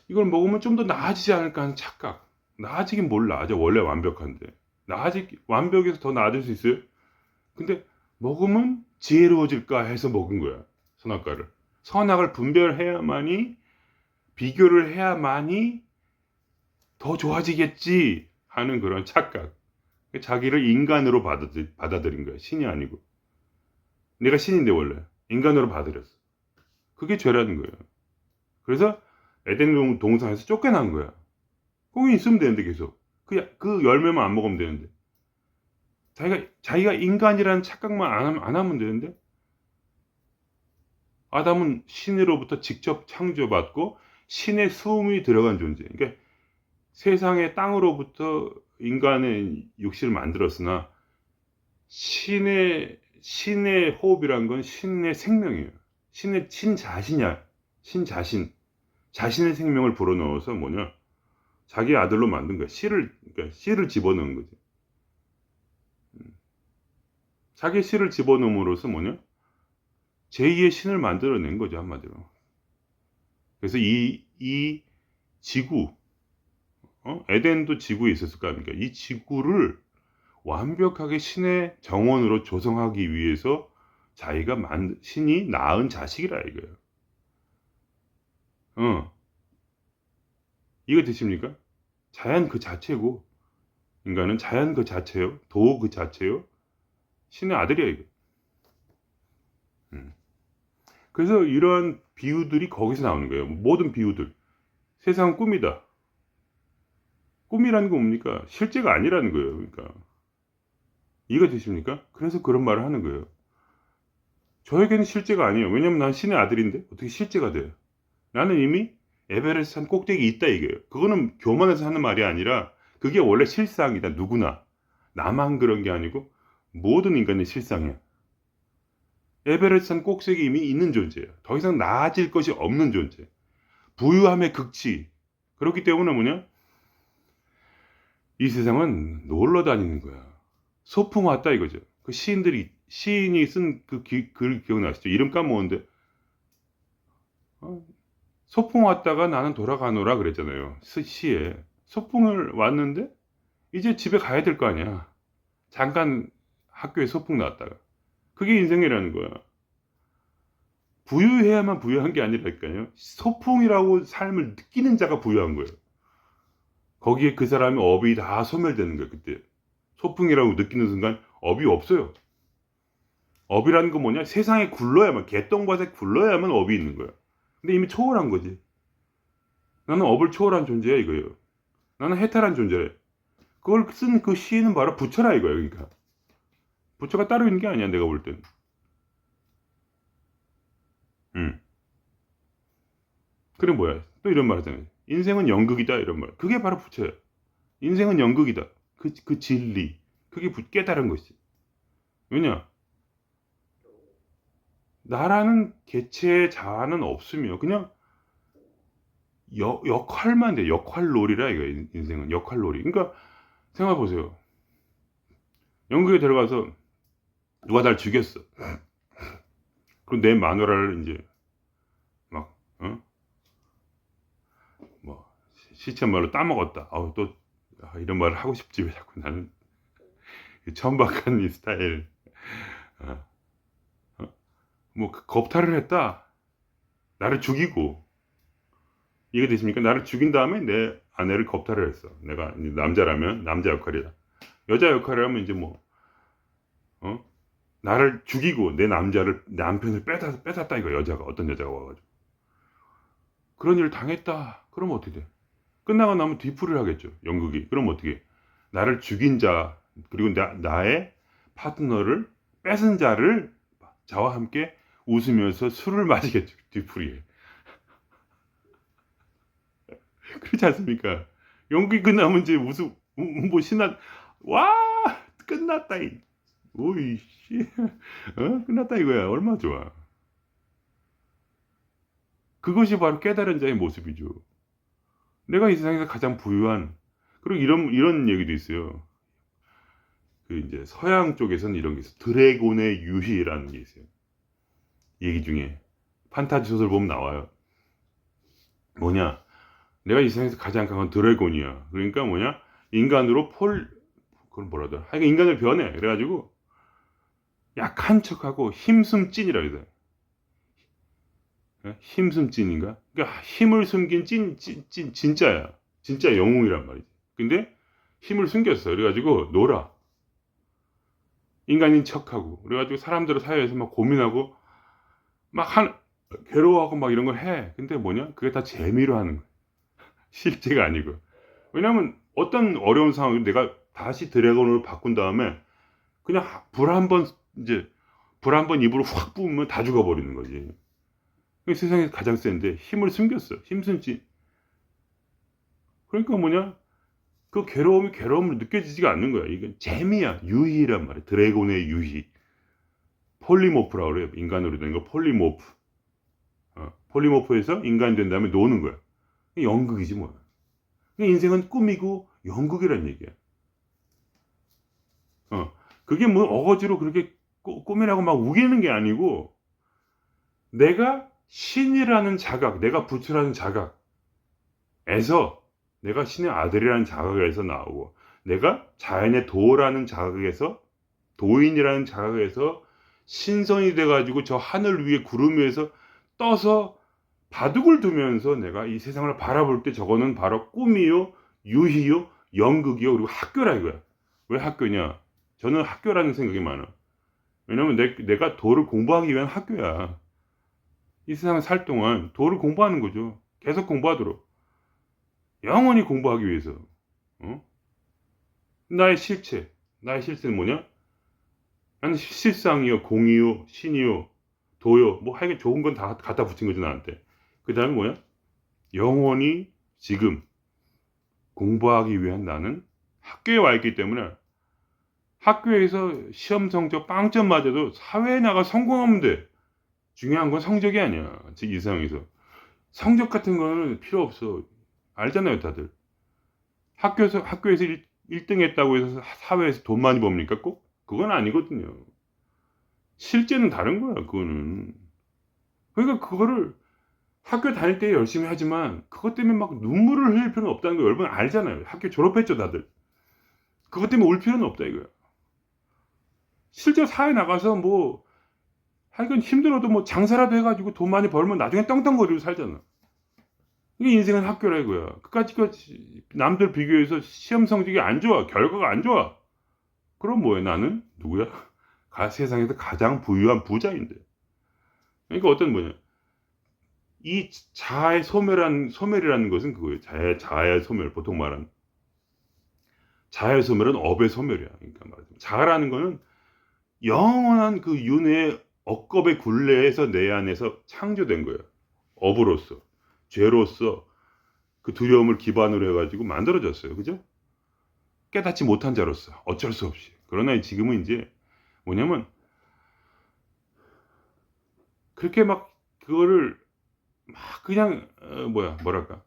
이걸 먹으면 좀 더 나아지지 않을까 하는 착각. 나아지긴 뭘 나아져. 원래 완벽한데. 완벽해서 더 나아질 수 있어요? 근데 먹으면 지혜로워질까 해서 먹은 거야. 선악과를. 선악을 분별해야만이, 비교를 해야만이 더 좋아지겠지 하는 그런 착각. 자기를 인간으로 받아들인 거야. 신이 아니고. 내가 신인데 원래. 인간으로 받아들였어. 그게 죄라는 거예요. 그래서 에덴 동산에서 쫓겨난 거야. 거기 있으면 되는데 계속. 그 열매만 안 먹으면 되는데. 자기가 인간이라는 착각만 안 하면 되는데. 아담은 신으로부터 직접 창조받고 신의 수음이 들어간 존재. 그러니까 세상의 땅으로부터 인간의 육신을 만들었으나 신의 호흡이란 건 신의 생명이에요. 신 자신이야. 신 자신의 생명을 불어넣어서 뭐냐? 자기 아들로 만든 거야. 그러니까 씨를 집어넣은 거지. 자기 씨를 집어넣음으로써 뭐냐? 제2의 신을 만들어낸 거죠, 한마디로. 그래서 이 지구, 에덴도 지구에 있었을 거 아닙니까? 이 지구를 완벽하게 신의 정원으로 조성하기 위해서 자기가 신이 낳은 자식이라 이거예요. 이거 되십니까? 자연 그 자체고, 인간은 자연 그 자체요, 도 그 자체요, 신의 아들이야 이거. 그래서 이러한 비유들이 거기서 나오는 거예요. 모든 비유들. 세상은 꿈이다. 꿈이라는 건 뭡니까? 실제가 아니라는 거예요. 그러니까 이해가 되십니까? 그래서 그런 말을 하는 거예요. 저에게는 실제가 아니에요. 왜냐면 난 신의 아들인데 어떻게 실제가 돼요? 나는 이미 에베레스트 산 꼭대기에 있다 이거예요. 그거는 교만해서 하는 말이 아니라 그게 원래 실상이다. 누구나. 나만 그런 게 아니고 모든 인간의 실상이야. 에베레스트 산 꼭대기에 이미 있는 존재예요. 더 이상 나아질 것이 없는 존재. 부유함의 극치. 그렇기 때문에 뭐냐? 이 세상은 놀러 다니는 거야. 소풍 왔다 이거죠. 그 시인이 쓴 그 글 기억나시죠? 이름 까먹었는데, 소풍 왔다가 나는 돌아가노라 그랬잖아요. 시에. 소풍을 왔는데, 이제 집에 가야 될 거 아니야. 잠깐 학교에 소풍 나왔다가. 그게 인생이라는 거야. 부유해야만 부유한 게 아니라니까요. 소풍이라고 삶을 느끼는 자가 부유한 거예요. 거기에 그 사람의 업이 다 소멸되는 거예요, 그때. 소풍이라고 느끼는 순간 업이 없어요. 업이라는 건 뭐냐? 세상에 굴러야만, 개똥밭에 굴러야만 업이 있는 거야. 근데 이미 초월한 거지. 나는 업을 초월한 존재야, 이거예요. 나는 해탈한 존재래. 그걸 쓴 그 시인은 바로 부처라, 이거야, 그러니까. 부처가 따로 있는 게 아니야, 내가 볼 땐. 그래, 뭐야. 또 이런 말 하잖아요. 인생은 연극이다, 이런 말. 그게 바로 부처야. 인생은 연극이다. 그 진리. 그게 깨달은 것이지. 왜냐? 나라는 개체의 자아는 없으며 그냥 역할만 돼. 역할놀이라 이거 인생은 역할놀이. 그러니까 생각해 보세요. 연극에 들어가서 누가 날 죽였어. 그럼 내 마누라를 이제 막 뭐 시쳇말로 따먹었다. 또 이런 말을 하고 싶지 왜 자꾸 나는 천박한 이 스타일. 뭐 겁탈을 했다. 나를 죽이고. 이게 되십니까? 나를 죽인 다음에 내 아내를 겁탈을 했어. 내가 남자라면 남자 역할이다. 여자 역할이라면 이제 뭐 나를 죽이고 내 남편을 뺏었다 이거. 어떤 여자가 와가지고 그런 일을 당했다. 그럼 어떻게 돼? 끝나고 나면 뒤풀이를 하겠죠, 연극이. 그럼 어떻게? 나를 죽인 자 그리고 나의 파트너를 뺏은 자와 함께 웃으면서 술을 마시겠죠, 뒤풀이에. 그렇지 않습니까? 연극이 끝나면 이제 뭐 와 끝났다 오이 씨 끝났다 이거야. 얼마나 좋아. 그것이 바로 깨달은 자의 모습이죠. 내가 이 세상에서 가장 부유한. 그리고 이런 얘기도 있어요. 그 이제 서양 쪽에서는 이런 게 있어. 드래곤의 유희라는 게 있어요. 얘기 중에 판타지 소설 보면 나와요. 뭐냐? 내가 이 세상에서 가장 강한 드래곤이야. 그러니까 뭐냐? 인간으로 그건 뭐라더라? 하여간 인간을 변해. 그래가지고 약한 척하고 힘숨찐이라 그래요. 힘숨찐인가? 그러니까 힘을 숨긴 진짜야. 진짜 영웅이란 말이지. 근데 힘을 숨겼어. 그래가지고 놀아. 인간인 척하고. 그래가지고 사람들 사이에서 막 고민하고 막 괴로워하고 막 이런 걸 해. 근데 뭐냐? 그게 다 재미로 하는 거야. 실제가 아니고. 왜냐면 어떤 어려운 상황을 내가 다시 드래곤으로 바꾼 다음에 그냥 불 한 번 입으로 확 뿜으면 다 죽어버리는 거지. 세상에서 가장 센데 힘을 숨겼어. 힘숨지. 그러니까 뭐냐? 그 괴로움이 괴로움으로 느껴지지가 않는 거야. 이건 재미야. 유희란 말이야. 드래곤의 유희. 폴리모프라고 그래요. 인간으로 된 거 폴리모프. 폴리모프에서 인간이 된 다음에 노는 거야. 연극이지 뭐. 인생은 꿈이고 연극이란 얘기야. 그게 뭐 어거지로 그렇게 꿈이라고 막 우기는 게 아니고, 내가 신이라는 자각, 내가 부처라는 자각에서, 내가 신의 아들이라는 자각에서 나오고, 내가 자연의 도라는 자각에서, 도인이라는 자각에서 신성이 돼가지고 저 하늘 위에 구름 위에서 떠서 바둑을 두면서 내가 이 세상을 바라볼 때, 저거는 바로 꿈이요, 유희요, 연극이요, 그리고 학교라 이거야. 왜 학교냐? 저는 학교라는 생각이 많아. 왜냐면 내가 도를 공부하기 위한 학교야. 이 세상에 살 동안 도를 공부하는 거죠. 계속 공부하도록. 영원히 공부하기 위해서. 나의 실체. 나의 실체는 뭐냐? 나는 실상이요, 공이요, 신이요, 도요. 뭐 하여간 좋은 건 다 갖다 붙인 거지, 나한테. 그 다음에 뭐야? 영원히 지금 공부하기 위한 나는 학교에 와 있기 때문에, 학교에서 시험 성적 빵점 맞아도 사회에 나가 성공하면 돼. 중요한 건 성적이 아니야. 즉 이상에서. 성적 같은 거는 필요 없어. 알잖아요, 다들. 학교에서 1등 했다고 해서 사회에서 돈 많이 법니까? 꼭? 그건 아니거든요. 실제는 다른 거야, 그거는. 그러니까 그거를 학교 다닐 때 열심히 하지만 그것 때문에 막 눈물을 흘릴 필요는 없다는 거 여러분 알잖아요. 학교 졸업했죠, 다들. 그것 때문에 울 필요는 없다 이거야. 실제 사회 나가서 뭐 하여간 힘들어도 뭐 장사라도 해가지고 돈 많이 벌면 나중에 떵떵거리고 살잖아. 이게 인생은 학교라 이거야. 그까짓 남들 비교해서 시험 성적이 안 좋아. 결과가 안 좋아. 그럼 뭐야, 나는? 누구야? 세상에서 가장 부유한 부자인데. 그러니까 어떤 뭐냐. 이 자아의 소멸이라는 것은 그거예요. 자아의 소멸. 보통 말하는. 자아의 소멸은 업의 소멸이야. 그러니까 말하자면. 자아라는 거는 영원한 그 윤회의 억겁의 굴레에서 내 안에서 창조된 거예요. 업으로서. 죄로서 그 두려움을 기반으로 해가지고 만들어졌어요. 그죠? 깨닫지 못한 자로서 어쩔 수 없이. 그러나 지금은 이제 뭐냐면 그렇게 막 그거를 막 그냥 뭐랄까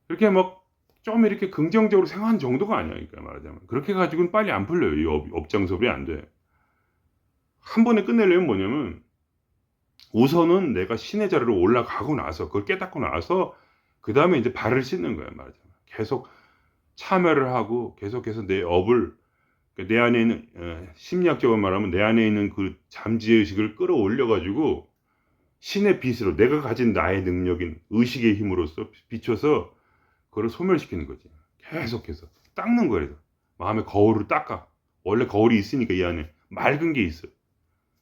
그렇게 막 좀 이렇게 긍정적으로 생각하는 정도가 아니야. 그러니까 말하자면 그렇게 가지고는 빨리 안 풀려요. 이 업장섭이 안 돼. 한 번에 끝내려면 뭐냐면 우선은 내가 신의 자리로 올라가고 나서 그걸 깨닫고 나서 그 다음에 이제 발을 씻는 거야. 말하자면 계속 참여를 하고 계속해서 내 업을, 내 안에 있는 심리학적으로 말하면 내 안에 있는 그 잠재의식을 끌어올려 가지고 신의 빛으로 내가 가진 나의 능력인 의식의 힘으로써 비춰서 그걸 소멸시키는 거지. 계속해서 닦는 거야. 마음의 거울을 닦아. 원래 거울이 있으니까 이 안에 맑은 게 있어.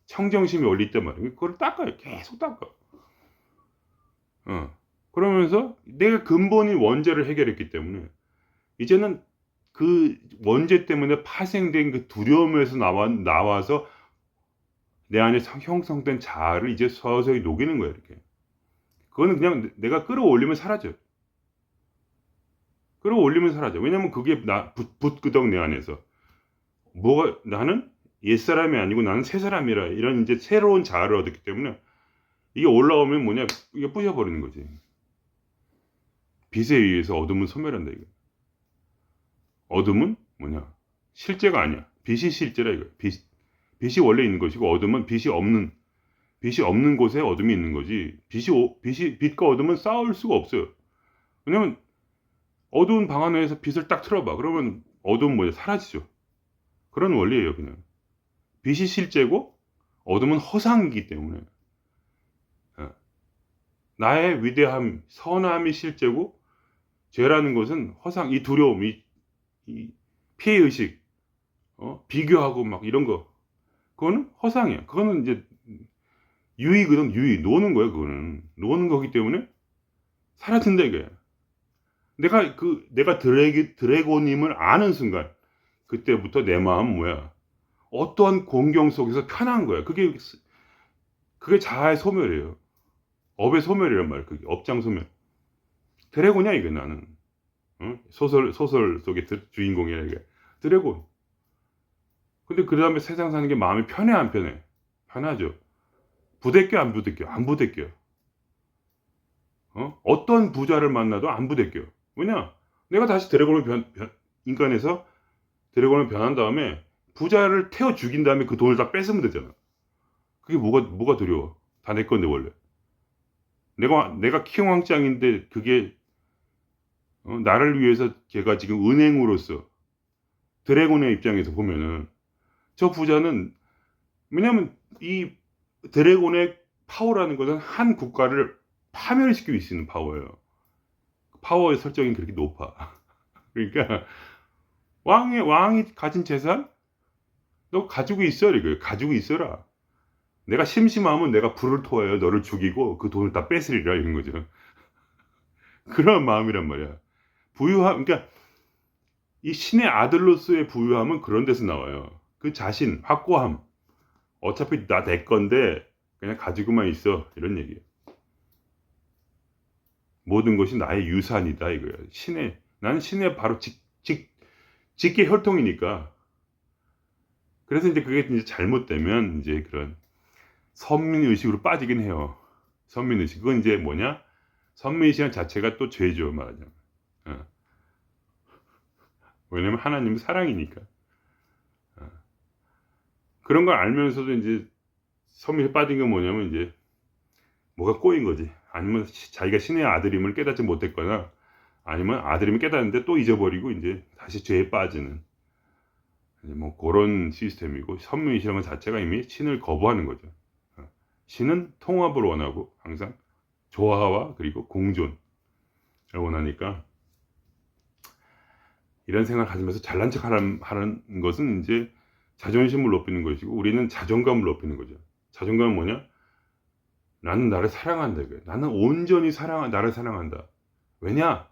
청정심이 원래 있단 말이야. 그걸 닦아요. 계속 닦아. 그러면서 내가 근본인 원죄를 해결했기 때문에 이제는 그 원죄 때문에 파생된 그 두려움에서 나와서 내 안에 형성된 자아를 이제 서서히 녹이는 거야, 이렇게. 그거는 그냥 내가 끌어올리면 사라져. 끌어올리면 사라져. 왜냐면 그게 붙거든, 내 안에서. 나는 옛사람이 아니고 나는 새 사람이라, 이런 이제 새로운 자아를 얻었기 때문에 이게 올라오면 뭐냐, 이게 부셔버리는 거지. 빛에 의해서 어둠은 소멸한다, 이거. 어둠은 뭐냐? 실제가 아니야. 빛이 실제라 이거. 빛이 원래 있는 것이고 어둠은 빛이 없는 곳에 어둠이 있는 거지. 빛과 어둠은 싸울 수가 없어요. 왜냐면 어두운 방 안에서 빛을 딱 틀어봐. 그러면 어둠은 뭐냐? 사라지죠. 그런 원리예요, 그냥. 빛이 실제고 어둠은 허상이기 때문에. 나의 위대함, 선함이 실제고 죄라는 것은 허상, 이 두려움, 이 피해의식, 비교하고 막 이런 거. 그거는 허상이야. 그거는 이제 유의거든, 유의. 노는 거야, 그거는. 노는 거기 때문에 사라진다, 이거야. 내가 드래곤임을 아는 순간, 그때부터 내 마음은 뭐야? 어떠한 공경 속에서 편한 거야. 그게 자아의 소멸이에요. 업의 소멸이란 말이야. 그게 업장 소멸. 드래곤이야, 이게 나는. 소설 속의 주인공이라 이게 드래곤. 근데 그 다음에 세상 사는 게 마음이 편해 안 편해? 편하죠. 부대껴 안 부대껴? 안 부대껴. 어떤 부자를 만나도 안 부대껴. 왜냐? 내가 다시 드래곤을 인간에서 드래곤을 변한 다음에 부자를 태워 죽인 다음에 그 돈을 다 뺏으면 되잖아. 그게 뭐가 두려워? 다 내 건데 원래. 내가 킹왕짱인데 그게 나를 위해서 걔가 지금 은행으로서 드래곤의 입장에서 보면은 저 부자는 왜냐면 이 드래곤의 파워라는 것은 한 국가를 파멸시킬 수 있는 파워예요. 파워의 설정이 그렇게 높아. 그러니까 왕이 가진 재산 너 가지고 있어 이거예요. 가지고 있어라. 내가 심심하면 내가 불을 토하여 너를 죽이고 그 돈을 다 뺏으리라 이런 거죠. 그런 마음이란 말이야. 부유함, 그러니까 이 신의 아들로서의 부유함은 그런 데서 나와요. 그 자신, 확고함. 어차피 나 내 건데 그냥 가지고만 있어 이런 얘기예요. 모든 것이 나의 유산이다 이거예요. 나는 신의 바로 직계 혈통이니까. 그래서 이제 그게 이제 잘못되면 이제 그런 선민의식으로 빠지긴 해요. 선민의식. 그건 이제 뭐냐? 선민의식 자체가 또 죄죠, 말하자면. 왜냐면 하나님은 사랑이니까. 그런 걸 알면서도 이제 선민의식 빠진 건 뭐냐면 이제 뭐가 꼬인 거지. 아니면 자기가 신의 아들임을 깨닫지 못했거나 아니면 아들임을 깨닫는데 또 잊어버리고 이제 다시 죄에 빠지는 뭐 그런 시스템이고 선민의식이라는 것 자체가 이미 신을 거부하는 거죠. 신은 통합을 원하고 항상 조화와 그리고 공존을 원하니까 이런 생각을 가지면서 잘난 척 하는 것은 이제 자존심을 높이는 것이고 우리는 자존감을 높이는 거죠. 자존감은 뭐냐? 나는 나를 사랑한다. 나는 온전히 나를 사랑한다. 왜냐?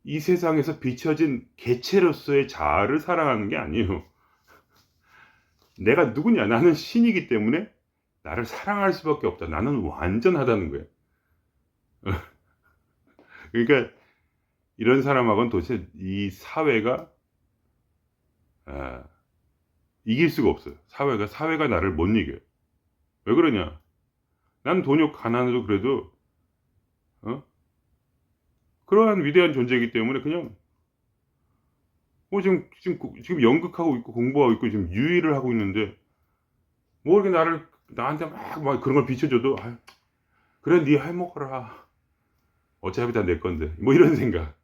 이 세상에서 비춰진 개체로서의 자아를 사랑하는 게 아니에요. 내가 누구냐? 나는 신이기 때문에 나를 사랑할 수밖에 없다. 나는 완전하다는 거예요. 그러니까 이런 사람하고는 도대체 이 사회가 이길 수가 없어요. 사회가 나를 못 이겨요. 왜 그러냐? 난 돈이 가난해도 그래도 그러한 위대한 존재이기 때문에 그냥 지금 연극하고 있고 공부하고 있고 지금 유의를 하고 있는데 뭐 이렇게 나한테 막 그런 걸 비춰줘도 그래 네 해먹어라. 어차피 다 내 건데 뭐 이런 생각.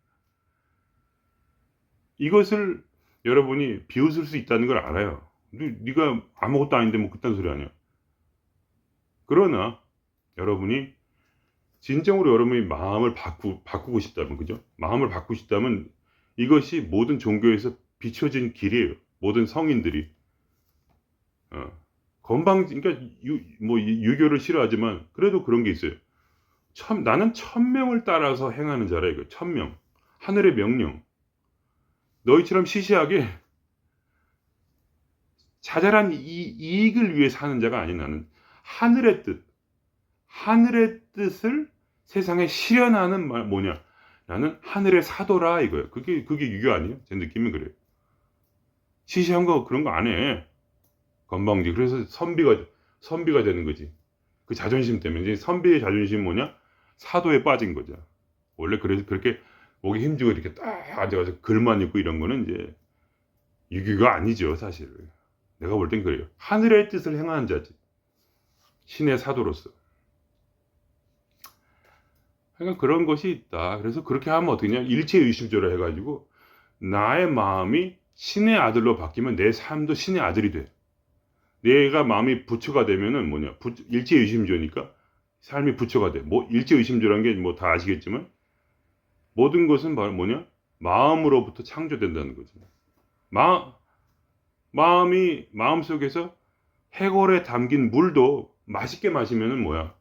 이것을 여러분이 비웃을 수 있다는 걸 알아요. 네가 아무것도 아닌데 뭐 그딴 소리 하냐. 그러나 여러분이 진정으로 여러분이 마음을 바꾸고 싶다면, 그죠? 마음을 바꾸고 싶다면 이것이 모든 종교에서 비춰진 길이에요. 모든 성인들이. 그러니까 유교를 싫어하지만 그래도 그런 게 있어요. 나는 천명을 따라서 행하는 자라 이거. 천명. 하늘의 명령. 너희처럼 시시하게 자잘한 이익을 위해 사는 자가 아닌 나는 하늘의 뜻을 세상에 실현하는 뭐냐? 나는 하늘의 사도라 이거예요. 그게 유교 아니에요? 제 느낌은 그래요. 시시한 거 그런 거 안 해. 건방지. 그래서 선비가 되는 거지. 그 자존심 때문에 이제 선비의 자존심 뭐냐? 사도에 빠진 거죠. 원래 그래서 그렇게 목에 힘주고 이렇게 딱 앉아가지고 글만 읽고 이런 거는 이제 유교가 아니죠, 사실. 내가 볼 땐 그래요. 하늘의 뜻을 행하는 자지. 신의 사도로서. 그러니까 그런 것이 있다. 그래서 그렇게 하면 어떻게냐? 일체의심조라 해가지고 나의 마음이 신의 아들로 바뀌면 내 삶도 신의 아들이 돼. 내가 마음이 부처가 되면은 뭐냐? 일체의심조니까 삶이 부처가 돼. 뭐 일체의심조라는 게 뭐 다 아시겠지만 모든 것은 뭐냐? 마음으로부터 창조된다는 거죠. 마음 속에서 해골에 담긴 물도 맛있게 마시면은 뭐야?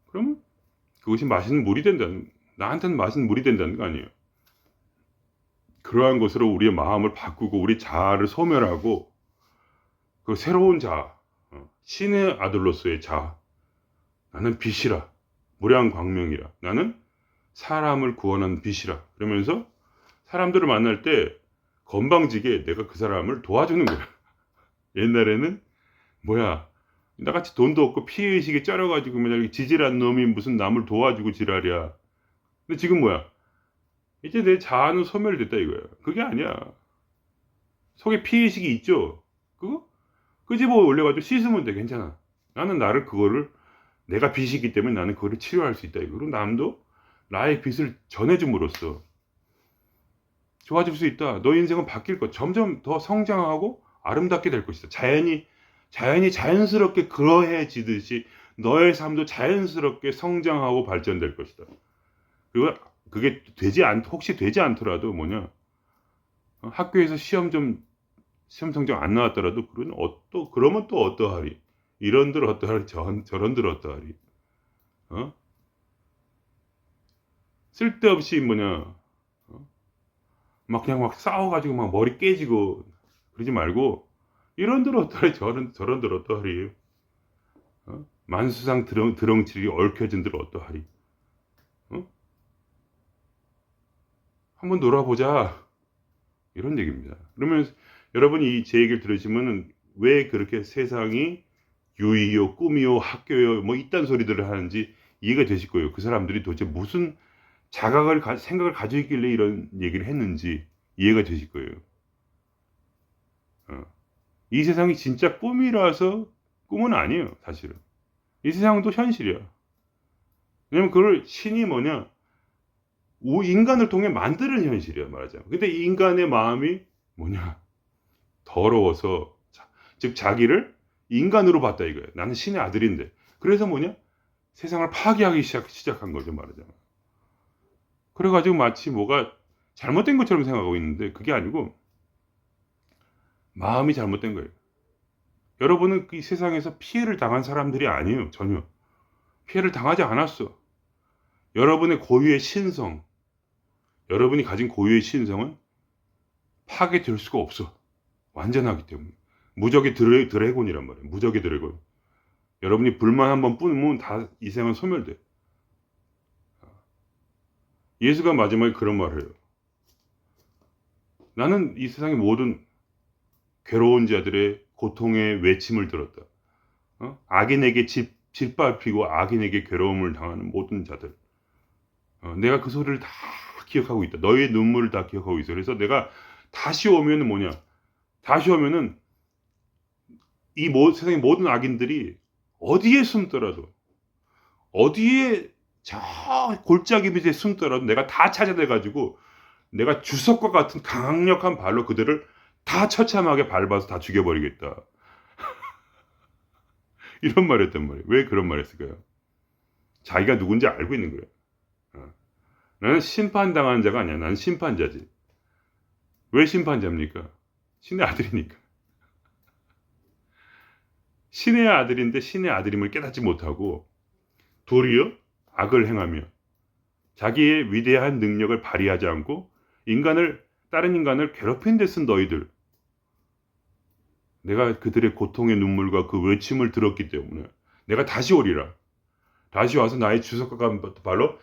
그러면 그것이 맛있는 물이 나한테는 맛있는 물이 된다는 거 아니에요. 그러한 것으로 우리의 마음을 바꾸고 우리 자아를 소멸하고 그 새로운 자아, 신의 아들로서의 자아. 나는 빛이라, 무량 광명이라. 나는 사람을 구원한 빛이라. 그러면서 사람들을 만날 때 건방지게 내가 그 사람을 도와주는 거야. 옛날에는 뭐야, 나같이 돈도 없고 피해의식에 쩔어가지고 맨날 지질한 놈이 무슨 남을 도와주고 지랄이야. 근데 지금 뭐야, 이제 내 자아는 소멸됐다 이거야. 그게 아니야. 속에 피해의식이 있죠. 그거 끄집어 올려가지고 씻으면 돼. 괜찮아. 나는 나를 그거를, 내가 빛이기 때문에 나는 그거를 치료할 수 있다 이거. 그리고 남도 나의 빛을 전해줌으로써 좋아질 수 있다. 너 인생은 바뀔 것. 점점 더 성장하고 아름답게 될 것이다. 자연이 자연스럽게 그러해지듯이 너의 삶도 자연스럽게 성장하고 발전될 것이다. 그리고 그게 혹시 되지 않더라도 뭐냐, 학교에서 시험 성적 안 나왔더라도 그러면 또 어떠하리. 이런들 어떠하리, 저런들 어떠하리. 쓸데없이 뭐냐, 막 그냥 막 싸워가지고 막 머리 깨지고 그러지 말고, 이런들 어떠하리, 저런들 어떠하리. 만수상 드렁칠이 얽혀진들 어떠하리. 한번 놀아보자. 이런 얘기입니다. 그러면 여러분이 제 얘기를 들으시면은 왜 그렇게 세상이 유의요, 꿈이요, 학교요, 뭐 이딴 소리들을 하는지 이해가 되실 거예요. 그 사람들이 도대체 무슨 생각을 가지고 있길래 이런 얘기를 했는지 이해가 되실 거예요. 이 세상이 진짜 꿈은 아니에요, 사실은. 이 세상도 현실이야. 왜냐면 그걸 신이 뭐냐, 인간을 통해 만드는 현실이야, 말하자면. 근데 이 인간의 마음이 뭐냐, 더러워서, 즉 자기를 인간으로 봤다 이거야. 나는 신의 아들인데. 그래서 뭐냐, 세상을 파괴하기 시작한 거죠, 말하자면. 그래가지고 마치 뭐가 잘못된 것처럼 생각하고 있는데 그게 아니고 마음이 잘못된 거예요. 여러분은 이 세상에서 피해를 당한 사람들이 아니에요. 전혀. 피해를 당하지 않았어. 여러분의 고유의 신성, 여러분이 가진 고유의 신성은 파괴될 수가 없어. 완전하기 때문에. 무적의 드래곤이란 말이에요. 무적의 드래곤. 여러분이 불만 한번 뿜으면 다 이 세상은 소멸돼. 예수가 마지막에 그런 말을 해요. 나는 이 세상의 모든 괴로운 자들의 고통의 외침을 들었다. 악인에게 짓밟히고 악인에게 괴로움을 당하는 모든 자들. 내가 그 소리를 다 기억하고 있다. 너의 눈물을 다 기억하고 있어. 그래서 내가 다시 오면은 뭐냐, 다시 오면은 이 세상의 모든 악인들이 어디에 숨더라도, 어디에 저 골짜기 밑에 숨더라도 내가 다 찾아내가지고 내가 주석과 같은 강력한 발로 그들을 다 처참하게 밟아서 다 죽여버리겠다. 이런 말 했단 말이에요. 왜 그런 말 했을까요? 자기가 누군지 알고 있는 거예요. 나는 심판당한 자가 아니야. 나는 심판자지. 왜 심판자입니까? 신의 아들이니까. 신의 아들인데 신의 아들임을 깨닫지 못하고 도리어 악을 행하며 자기의 위대한 능력을 발휘하지 않고 다른 인간을 괴롭힌 데 쓴 너희들. 내가 그들의 고통의 눈물과 그 외침을 들었기 때문에 내가 다시 오리라. 다시 와서 나의 주석과 발로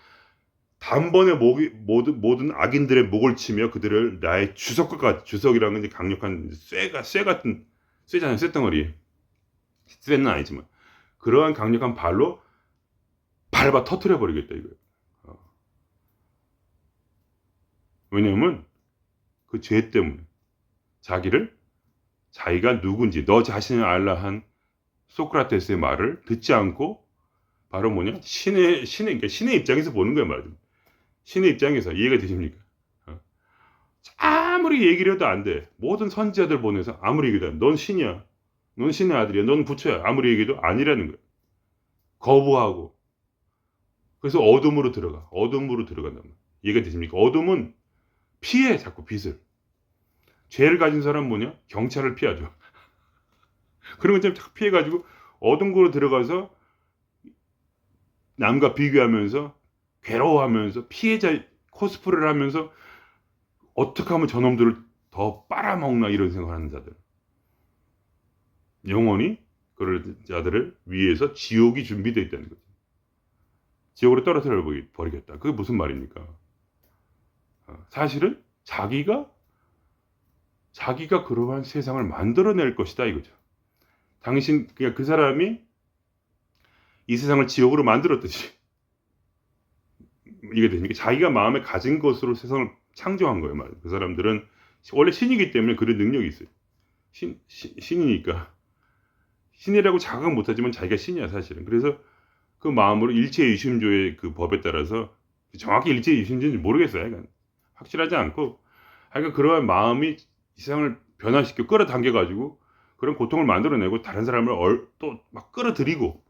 단번에 모든 악인들의 목을 치며 그들을 나의 주석이라는 게 강력한 쇠잖아요. 쇠덩어리. 쇠는 아니지만 그러한 강력한 발로 밟아 터트려 버리겠다 이거예요. 왜냐하면 그 죄 때문에 자기가 누군지 너 자신을 알라 한 소크라테스의 말을 듣지 않고 바로 뭐냐, 그러니까 신의 입장에서 보는 거야 말이야. 신의 입장에서 이해가 되십니까? 아무리 얘기를 해도 안 돼. 모든 선지자들 보내서 아무리 얘기도 안 돼. 넌 신이야. 넌 신의 아들이야. 넌 부처야. 아무리 얘기해도 아니라는 거야. 거부하고. 그래서 어둠으로 들어간단 말이야. 이해가 되십니까? 어둠은 피해, 자꾸 빛을. 죄를 가진 사람은 뭐냐? 경찰을 피하죠. 그런 것처럼 자꾸 피해가지고 어둠으로 들어가서 남과 비교하면서 괴로워하면서 피해자 코스프레를 하면서 어떻게 하면 저놈들을 더 빨아먹나 이런 생각을 하는 자들. 영원히 그럴 자들을 위해서 지옥이 준비되어 있다는 거죠. 지옥으로 떨어뜨려 버리겠다. 그게 무슨 말입니까? 사실은 자기가 그러한 세상을 만들어낼 것이다 이거죠. 그러니까 그 사람이 이 세상을 지옥으로 만들었듯이 이게 되니까 자기가 마음에 가진 것으로 세상을 창조한 거예요. 말이에요. 그 사람들은 원래 신이기 때문에 그런 능력이 있어요. 신이니까. 신이라고 자각은 못하지만 자기가 신이야 사실은. 그래서 그 마음으로 일체유심조의 그 법에 따라서 정확히 일체유심조인지 모르겠어요. 그러니까 확실하지 않고 하여간 그러한 마음이 이 세상을 변화시켜 끌어당겨가지고 그런 고통을 만들어내고 다른 사람을 또 막 끌어들이고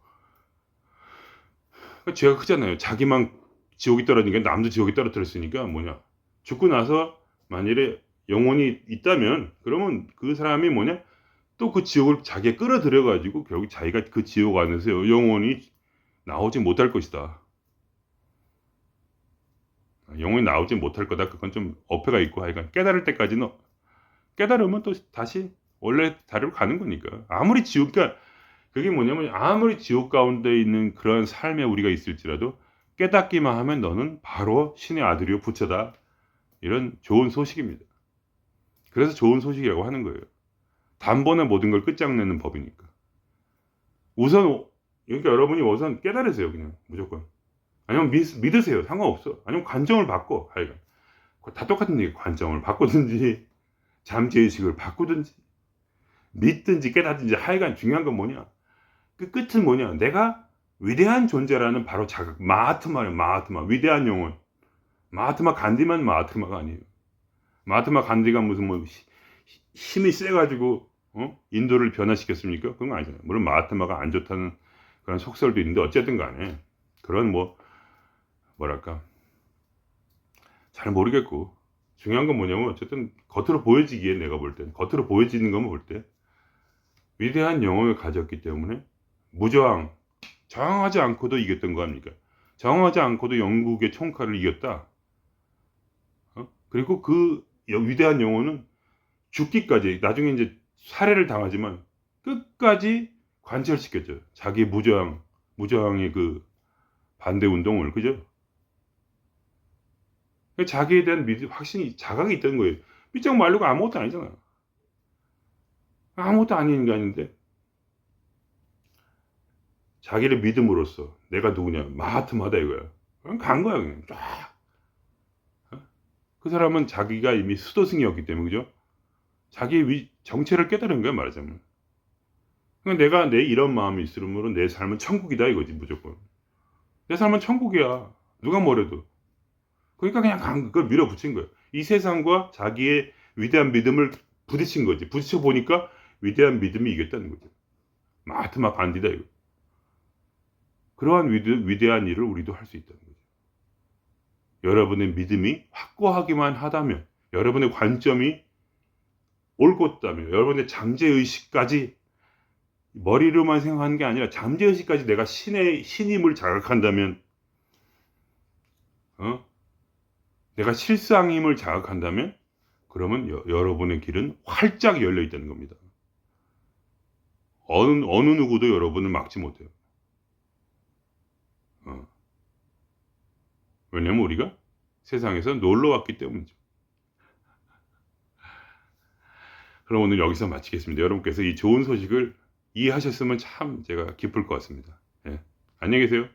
죄가 크잖아요. 자기만 지옥이 떨어지니까 남도 지옥이 떨어뜨렸으니까 뭐냐 죽고 나서 만일에 영혼이 있다면 그러면 그 사람이 뭐냐 또 그 지옥을 자기가 끌어들여가지고 결국 자기가 그 지옥 안에서 영혼이 나오지 못할 것이다. 영혼이 나오지 못할 거다. 그건 좀 어폐가 있고 하여간 깨달을 때까지는 깨달으면 또 다시 원래 다리로 가는 거니까. 아무리 그러니까 그게 뭐냐면 아무리 지옥 가운데 있는 그런 삶에 우리가 있을지라도 깨닫기만 하면 너는 바로 신의 아들이요 부처다. 이런 좋은 소식입니다. 그래서 좋은 소식이라고 하는 거예요. 단번에 모든 걸 끝장내는 법이니까. 그러니까 여러분이 우선 깨달으세요. 그냥 무조건. 아니면 믿으세요. 상관없어. 아니면 관정을 바꿔. 하여간. 다 똑같은 얘기. 관정을 바꾸든지 잠재의식을 바꾸든지 믿든지 깨닫든지 하여간 중요한 건 뭐냐. 그 끝은 뭐냐. 내가 위대한 존재라는 바로 자각. 마하트마예요. 마하트마. 위대한 영혼. 마하트마 간디만 마하트마가 아니에요. 마하트마 간디가 무슨 뭐 힘이 세가지고 인도를 변화시켰습니까? 그건 아니잖아요. 물론 마하트마가 안 좋다는 그런 속설도 있는데 어쨌든 간에 그런 뭐랄까 잘 모르겠고 중요한 건 뭐냐면 어쨌든 겉으로 보여지기에 내가 볼 때 겉으로 보여지는 것만 볼 때 위대한 영혼을 가졌기 때문에 무저항 저항하지 않고도 이겼던 거 아닙니까? 저항하지 않고도 영국의 총칼을 이겼다. 그리고 그 위대한 영혼은 죽기까지 나중에 이제 살해를 당하지만 끝까지 관철시켰죠. 자기 무저항의 그 반대 운동을 그죠? 자기에 대한 확신이 자각이 있다는 거예요. 삐쩍 말르고 아무것도 아니잖아. 아무것도 아닌 인간인데 자기를 믿음으로써 내가 누구냐 마하트마다 이거야. 그냥 간 거야 그냥 쫙. 그 사람은 자기가 이미 수도승이었기 때문에 그죠? 자기의 정체를 깨달은 거야 말하자면. 그러니까 내가 내 이런 마음이 있으므로 내 삶은 천국이다 이거지 무조건. 내 삶은 천국이야. 누가 뭐래도. 그러니까 그냥 그걸 밀어붙인 거예요. 이 세상과 자기의 위대한 믿음을 부딪힌 거지. 부딪혀 보니까 위대한 믿음이 이겼다는 거죠. 마하트마 간디다 이거. 그러한 위대한 일을 우리도 할 수 있다는 거죠. 여러분의 믿음이 확고하기만 하다면, 여러분의 관점이 옳고다면, 여러분의 잠재의식까지 머리로만 생각하는 게 아니라 잠재의식까지 내가 신임을 자각한다면, 내가 실상임을 자각한다면, 그러면 여러분의 길은 활짝 열려 있다는 겁니다. 어느 누구도 여러분을 막지 못해요. 왜냐면 우리가 세상에서 놀러 왔기 때문이죠. 그럼 오늘 여기서 마치겠습니다. 여러분께서 이 좋은 소식을 이해하셨으면 참 제가 기쁠 것 같습니다. 예. 안녕히 계세요.